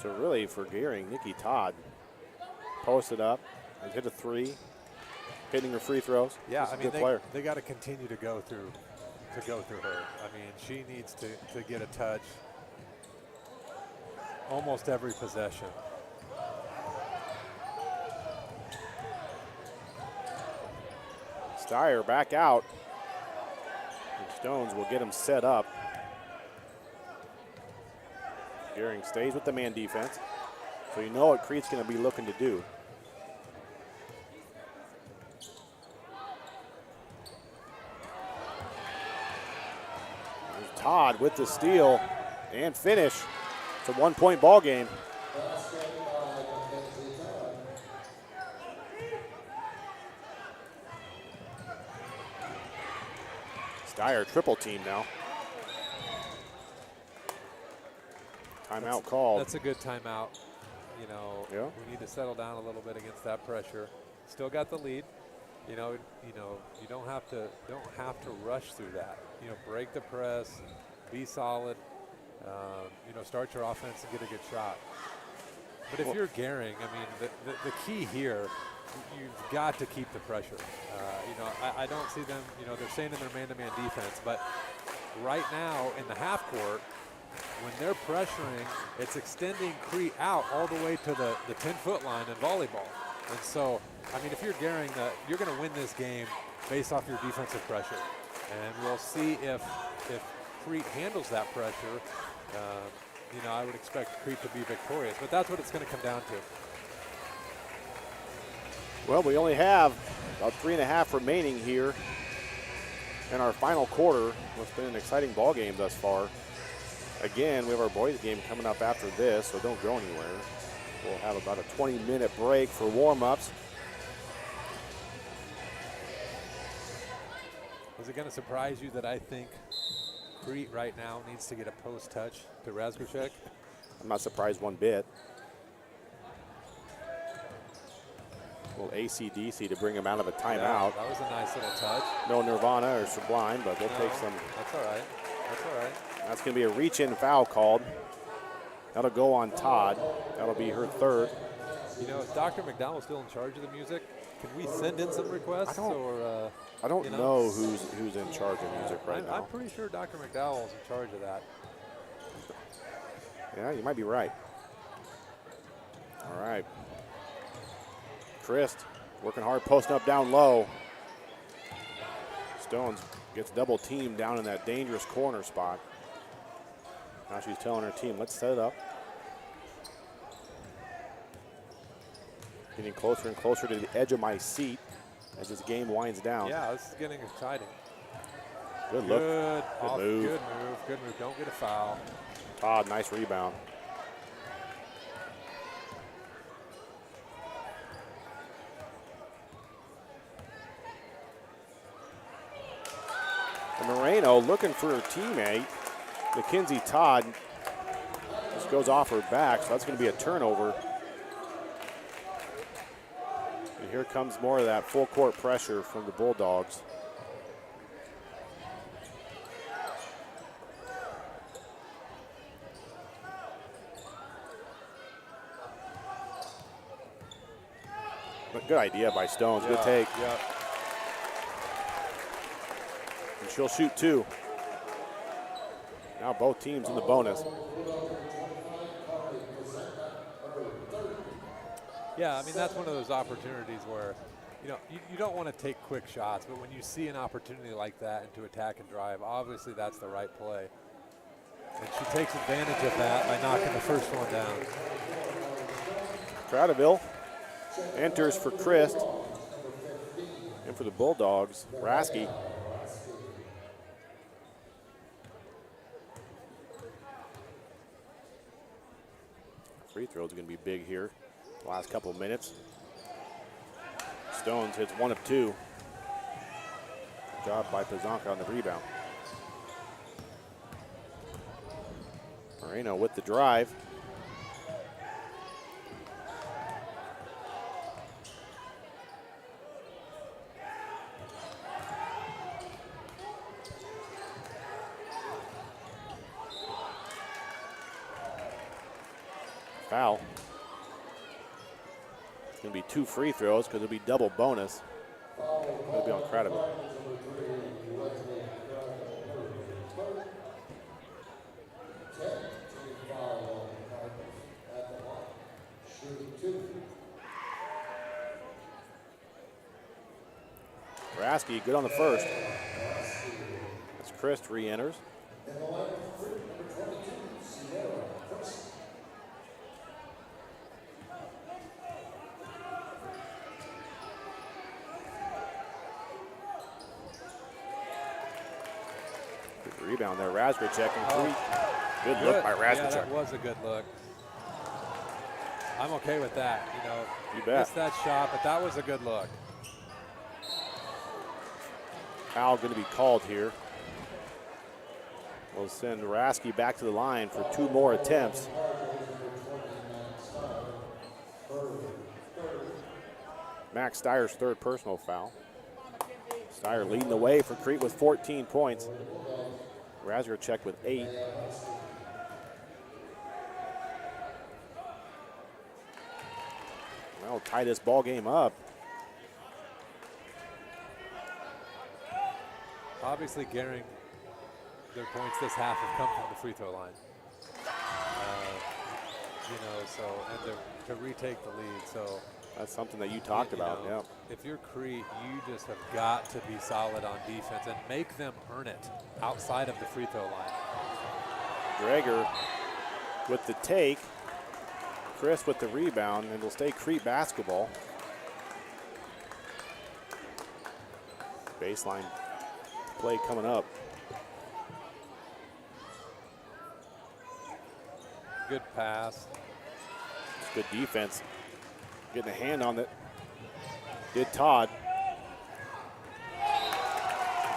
So really for Gering, Nikki Todd posted up and hit a 3, hitting her free throws. Yeah, She's a good player. They got to continue to go through her. I mean, she needs to get a touch almost every possession. Steyer back out. And Stones will get him set up. Gering stays with the man defense. So you know what Crete's going to be looking to do. There's Todd with the steal and finish. It's a 1-point ball game. Steyer triple team now. Timeout called. That's a good timeout. Yeah. We need to settle down a little bit against that pressure. Still got the lead. You don't have to rush through that. Break the press, be solid. Start your offense and get a good shot. But if you're Gering, I mean, the key here, you've got to keep the pressure. I don't see them. They're staying in their man-to-man defense, but right now in the half court, when they're pressuring, it's extending Crete out all the way to the 10-foot line in volleyball. And so, I mean, if you're Gering, you're going to win this game based off your defensive pressure. And we'll see if Crete handles that pressure. I would expect Crete to be victorious, but that's what it's going to come down to. Well, we only have about 3.5 remaining here in our final quarter. It's been an exciting ball game thus far. Again, we have our boys game coming up after this, so don't go anywhere. We'll have about a 20-minute break for warm-ups. Is it going to surprise you that I think Crete right now needs to get a post touch to Razgrashek? I'm not surprised one bit. A little AC/DC to bring him out of a timeout. Yeah, that was a nice little touch. No Nirvana or Sublime, but we'll take some. That's all right. That's all right. That's going to be a reach-in foul called. That'll go on Todd. That'll be her 3rd. Is Dr. McDowell still in charge of the music? Can we send in some requests? I don't know who's in charge of music right now. I'm pretty sure Dr. McDowell is in charge of that. Yeah, you might be right. All right. Christ working hard, posting up down low. Stones gets double teamed down in that dangerous corner spot. Now she's telling her team, let's set it up. Getting closer and closer to the edge of my seat as this game winds down. Yeah, this is getting exciting. Good look. Good move. Good move. Don't get a foul. Todd, nice rebound. And Moreno looking for her teammate. Mackenzie Todd is goes off her back, so that's going to be a turnover. And here comes more of that full court pressure from the Bulldogs. But good idea by Stones, good take. Yeah. And she'll shoot 2. Now both teams in the bonus. Yeah, I mean, that's one of those opportunities where, you don't want to take quick shots, but when you see an opportunity like that and to attack and drive, obviously that's the right play. And she takes advantage of that by knocking the first one down. Crowderville enters for Christ. And for the Bulldogs, Rasky. Free throw is going to be big here. The last couple of minutes. Stones hits 1 of 2. Good job by Pazanka on the rebound. Moreno with the drive. Foul. It's going to be 2 free throws because it'll be double bonus. It'll be on Credible. Rasky good on the first. As Chris re-enters. Rebound there, Razgracek and Crete. Good look by Razgracek. Yeah, that was a good look. I'm okay with that. You bet. Missed that shot, but that was a good look. Foul going to be called here. We'll send Rasky back to the line for 2 more attempts. Max Steyer's 3rd personal foul. Steyer leading the way for Crete with 14 points. Razgracek with 8. Well, tie this ball game up. Obviously, Gering, their points this half have come from the free throw line. And to retake the lead. So that's something that you talked about. Yeah. If you're Crete, you just have got to be solid on defense and make them earn it outside of the free throw line. Drager with the take. Chris with the rebound, and it'll stay Crete basketball. Baseline play coming up. Good pass. It's good defense. Getting a hand on it. Did Todd.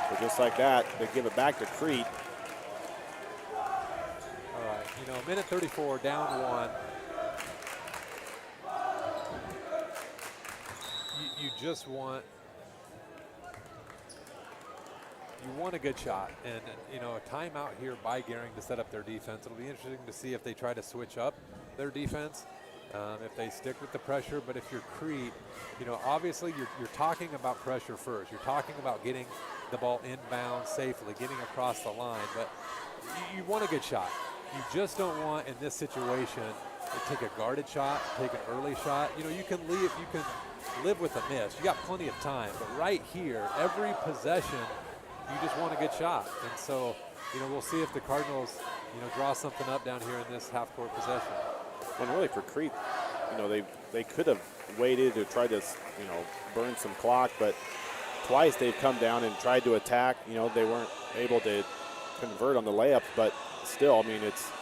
But just like that, they give it back to Crete. All right, minute 34, down 1. You just want a good shot, and a timeout here by Gering to set up their defense. It'll be interesting to see if they try to switch up their defense, if they stick with the pressure. But if you're Crete, obviously you're talking about pressure first. You're talking about getting the ball inbound safely, getting across the line. But you want a good shot. You just don't want, in this situation, to take a guarded shot, take an early shot. You can live with a miss. You got plenty of time. But right here, every possession, you just want a good shot. And so, we'll see if the Cardinals, draw something up down here in this half-court possession. And really for Crete, they could have waited or tried to, burn some clock, but twice they've come down and tried to attack. They weren't able to convert on the layup, but still,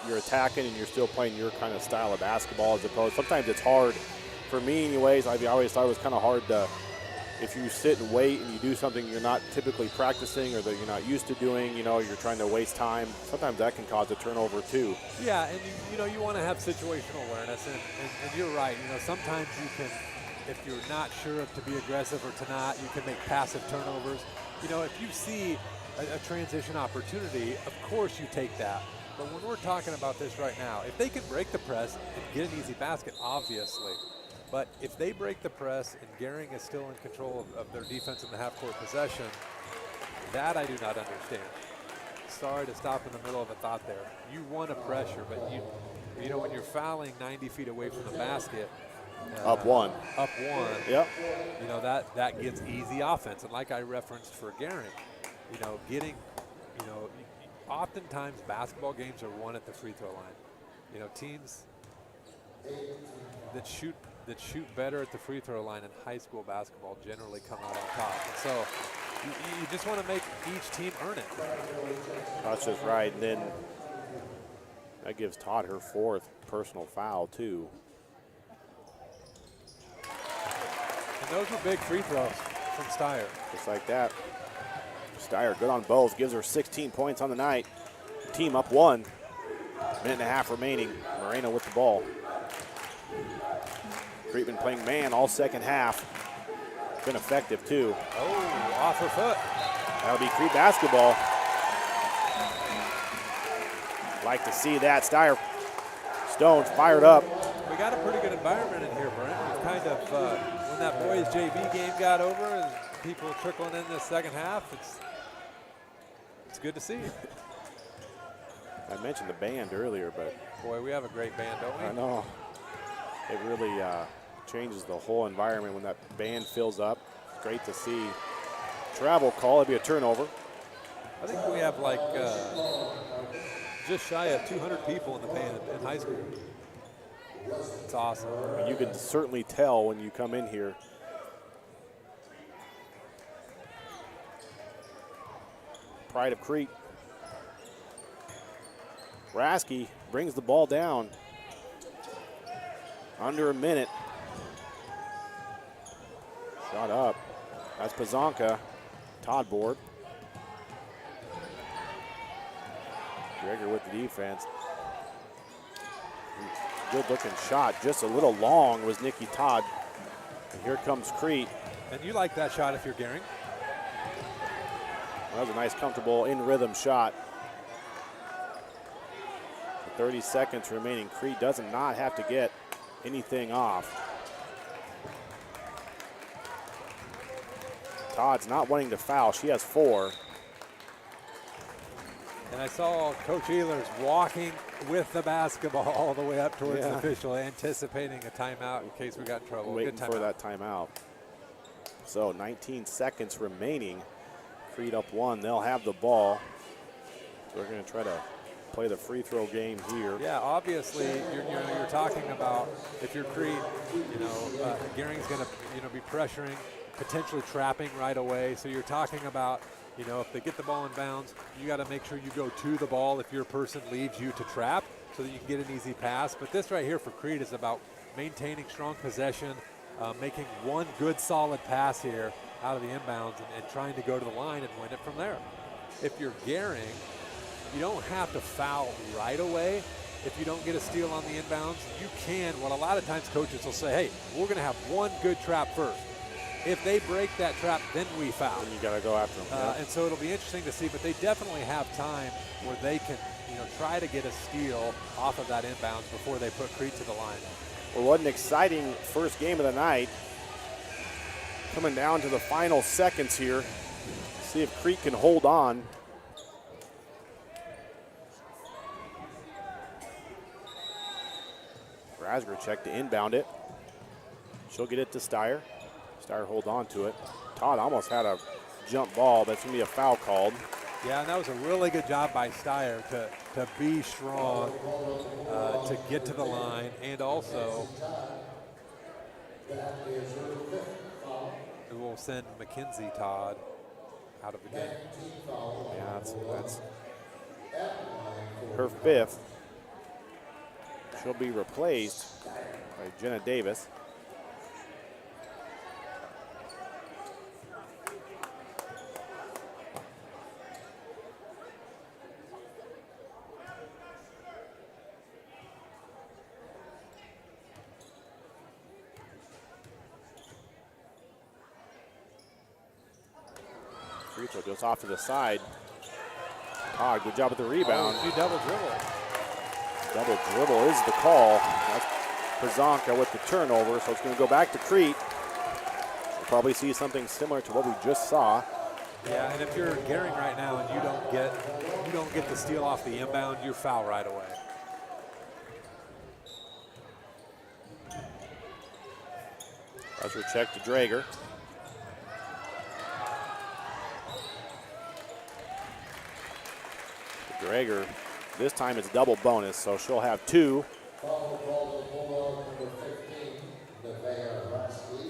you're attacking and you're still playing your kind of style of basketball as opposed. Sometimes it's hard, for me anyways, I always thought it was kind of hard to if you sit and wait and you do something you're not typically practicing or that you're not used to doing, you know, you're trying to waste time, sometimes that can cause a turnover too. Yeah, and you want to have situational awareness, and you're right. You know, sometimes you can, if you're not sure if to be aggressive or to not, you can make passive turnovers. You know, if you see a transition opportunity, of course you take that. But when we're talking about this right now, if they can break the press and get an easy basket, obviously. But if they break the press and Gering is still in control of their defense in the half-court possession, that I do not understand. Sorry to stop in the middle of a thought there. You want to pressure, but you know, when you're fouling 90 feet away from the basket, Up one. Yep. You know, that gets easy offense. And like I referenced for Gering, you know, oftentimes basketball games are won at the free throw line. You know, teams that shoot better at the free throw line in high school basketball generally come out on top. And so you just want to make each team earn it. That's just right. And then that gives Todd her 4th personal foul too. And those were big free throws from Steyer. Just like that. Steyer good on both, gives her 16 points on the night. Team up 1. Minute and a half remaining. Moreno with the ball. Crete been playing man all second half. Been effective too. Oh, off her foot. That'll be Crete basketball. Like to see that. Steyer Stones fired up. We got a pretty good environment in here, Brent. We've kind of, when that boys JV game got over and people trickling in this second half, it's good to see. I mentioned the band earlier, but boy, we have a great band, don't we? I know. It really changes the whole environment when that band fills up. It's great to see. Travel call, it'd be a turnover. I think we have like just shy of 200 people in the band in high school. It's awesome. I mean, you can certainly tell when you come in here. Pride of Crete. Rasky brings the ball down. Under a minute. Shot up. That's Pazanka. Todd board. Gregor with the defense. Good looking shot. Just a little long was Nikki Todd. And here comes Crete. And you like that shot if you're Gering? That was a nice, comfortable, in-rhythm shot. 30 seconds remaining. Crete does not have to get anything off. Todd's not wanting to foul. She has 4. And I saw Coach Ehlers walking with the basketball all the way up towards the official, anticipating a timeout in case we got in trouble. Waiting for that timeout. So 19 seconds remaining. Crete up 1. They'll have the ball. So they're going to try to play the free throw game here. Yeah, obviously you're talking about if you're Crete, Gering's going to be pressuring, potentially trapping right away. So you're talking about, if they get the ball in bounds, you got to make sure you go to the ball if your person leads you to trap so that you can get an easy pass. But this right here for Crete is about maintaining strong possession, making one good solid pass here out of the inbounds and trying to go to the line and win it from there. If you're Gering, you don't have to foul right away. If you don't get a steal on the inbounds, you can. What a lot of times coaches will say, hey, we're going to have one good trap first. If they break that trap, then we foul. And you got to go after them. And so it'll be interesting to see, but they definitely have time where they can, try to get a steal off of that inbounds before they put Crete to the line. Well, what an exciting first game of the night. Coming down to the final seconds here. See if Crete can hold on. Razgorchek to inbound it. She'll get it to Steyer. Steyer hold on to it. Todd almost had a jump ball. That's going to be a foul called. Yeah, and that was a really good job by Steyer to be strong, to get to the line, and also it will send Mackenzie Todd out of the game. Yeah, that's her 5th. She'll be replaced by Jenna Davis. So just off to the side. Todd, good job with the rebound. Oh, she double dribbled. Double dribble is the call. That's Pazanka with the turnover, so it's going to go back to Crete. We'll probably see something similar to what we just saw. Yeah, and if you're Gering right now and you don't get the steal off the inbound, you foul right away. Pressure check to Drager. Drager, this time it's double bonus, so she'll have 2.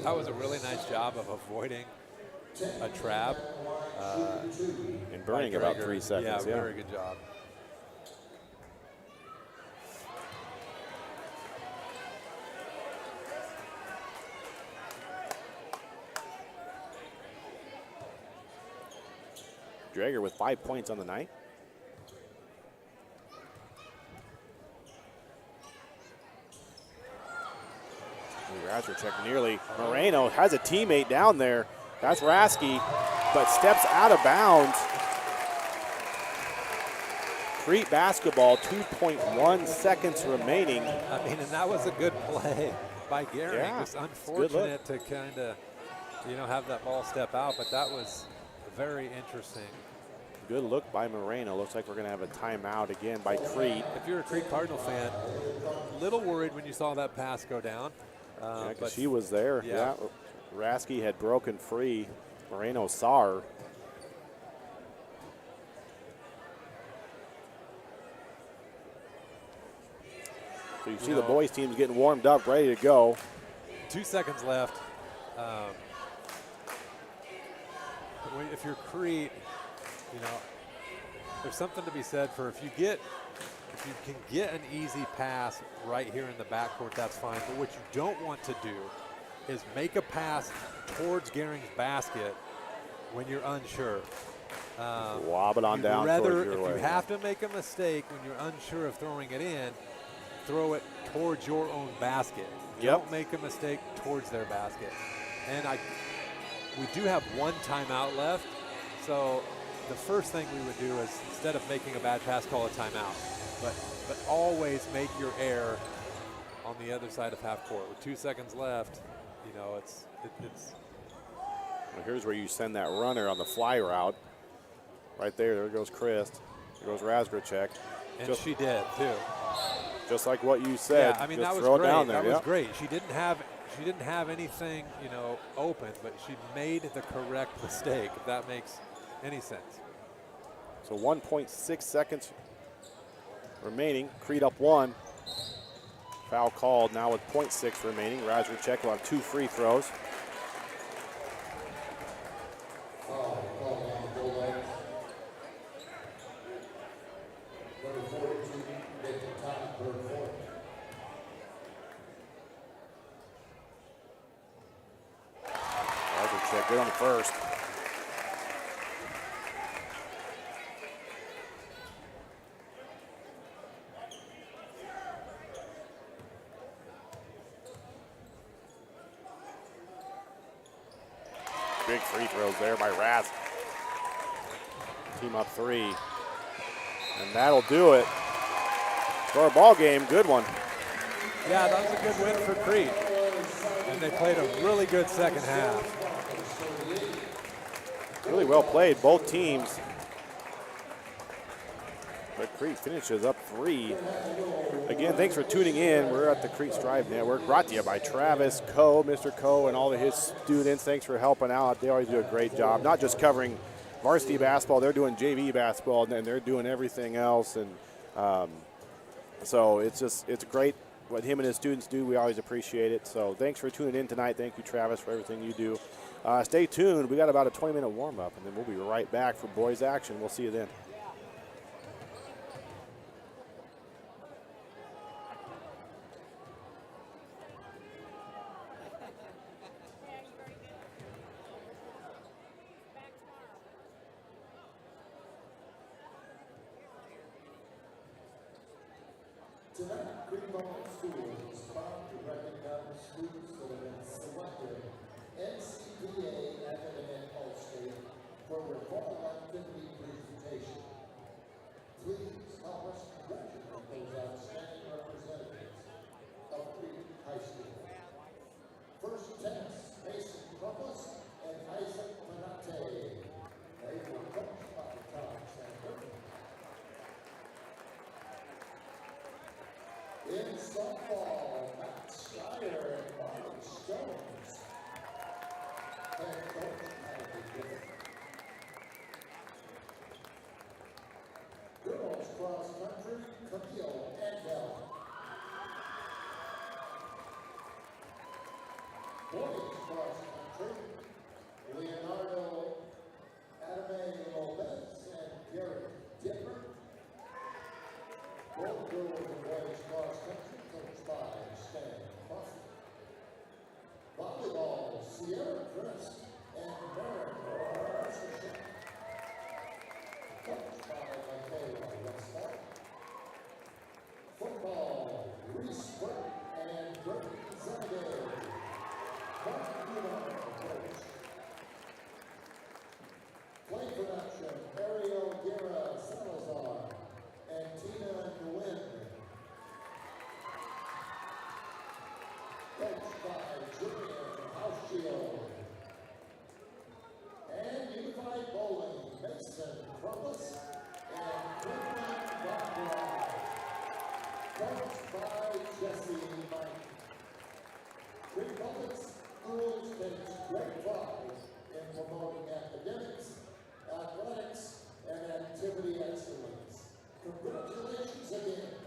That was a really nice job of avoiding a trap. And burning about 3 seconds. Yeah, very good job. Drager with 5 points on the night. Razor check nearly. Moreno has a teammate down there. That's Rasky, but steps out of bounds. Crete basketball, 2.1 seconds remaining. I mean, and that was a good play by Gering. Yeah, Just unfortunate to kind of, have that ball step out, but that was very interesting. Good look by Moreno. Looks like we're going to have a timeout again by Crete. If you're a Crete Cardinal fan, a little worried when you saw that pass go down. Yeah, because she was there. Yeah. Rasky had broken free. Moreno saw her. So you see the boys team's getting warmed up, ready to go. 2 seconds left. If you're Crete, there's something to be said for if you can get an easy pass right here in the backcourt, that's fine. But what you don't want to do is make a pass towards Gering's basket when you're unsure. Lob it on down Rather, towards your if way. you have to make a mistake when you're unsure of throwing it in, throw it towards your own basket. Don't make a mistake towards their basket. And we do have 1 timeout left, so the first thing we would do is, instead of making a bad pass, call a timeout. But always make your error on the other side of half court. With 2 seconds left, it's. Well, here's where you send that runner on the fly route. Right there. There goes Chris. There goes Razgracek. And she did too. Just like what you said. Yeah, I mean, just that was throw great. it down there. That was great. She didn't have anything, open, but she made the correct mistake, if that makes any sense. So 1.6 seconds remaining. Crete up 1. Foul called now with 0.6 remaining. Razgracek will have 2 free throws. Razgracek good on the first. Big free throws there by Raz. Team up 3. And that'll do it for a ball game. Good one. Yeah, that was a good win for Crete. And they played a really good second half. Really well played, both teams. But Crete finishes up 3. Again, thanks for tuning in. We're at the Crete Strive Network, brought to you by Travis Coe, Mr. Coe, and all of his students. Thanks for helping out. They always do a great job, not just covering varsity basketball. They're doing JV basketball, and they're doing everything else. And so it's great what him and his students do. We always appreciate it. So thanks for tuning in tonight. Thank you, Travis, for everything you do. Stay tuned. We got about a 20-minute warm-up, and then we'll be right back for boys action. We'll see you then. Tonight, Crete Public Schools is proud to recognize students that have been selected NCAA Academic All-State for their fall activity presentation. Please help us congratulate those outstanding representatives of Crete High School. First tennis, Mason Crumpus and Isaac Panate. They were coached by Tom Sander. In softball, Matt Schreier and Marlon Stones. Head coach Patty Gibbons. Girls cross country, Camille Andel. Boys cross country, Leonardo Adame Lopez and Gering Dipper. Both girls and boys cross country coached by Stan Buffett. Volleyball, Sierra Crest and Maren Rossichet. Coached by Michaela Westphal. Football, Reese Burke and Brittany Zende. Mark Newman, coach. Play production, Ariel Guerra Salazar and Tina Nguyen. Coached by Julian Hauschild. And Unified Bowling, Mason Crumpus and Quinlan Barbara. Coached by Jesse Mike. Crete Public Schools takes great pride in promoting academics, athletics, and activity excellence. Congratulations again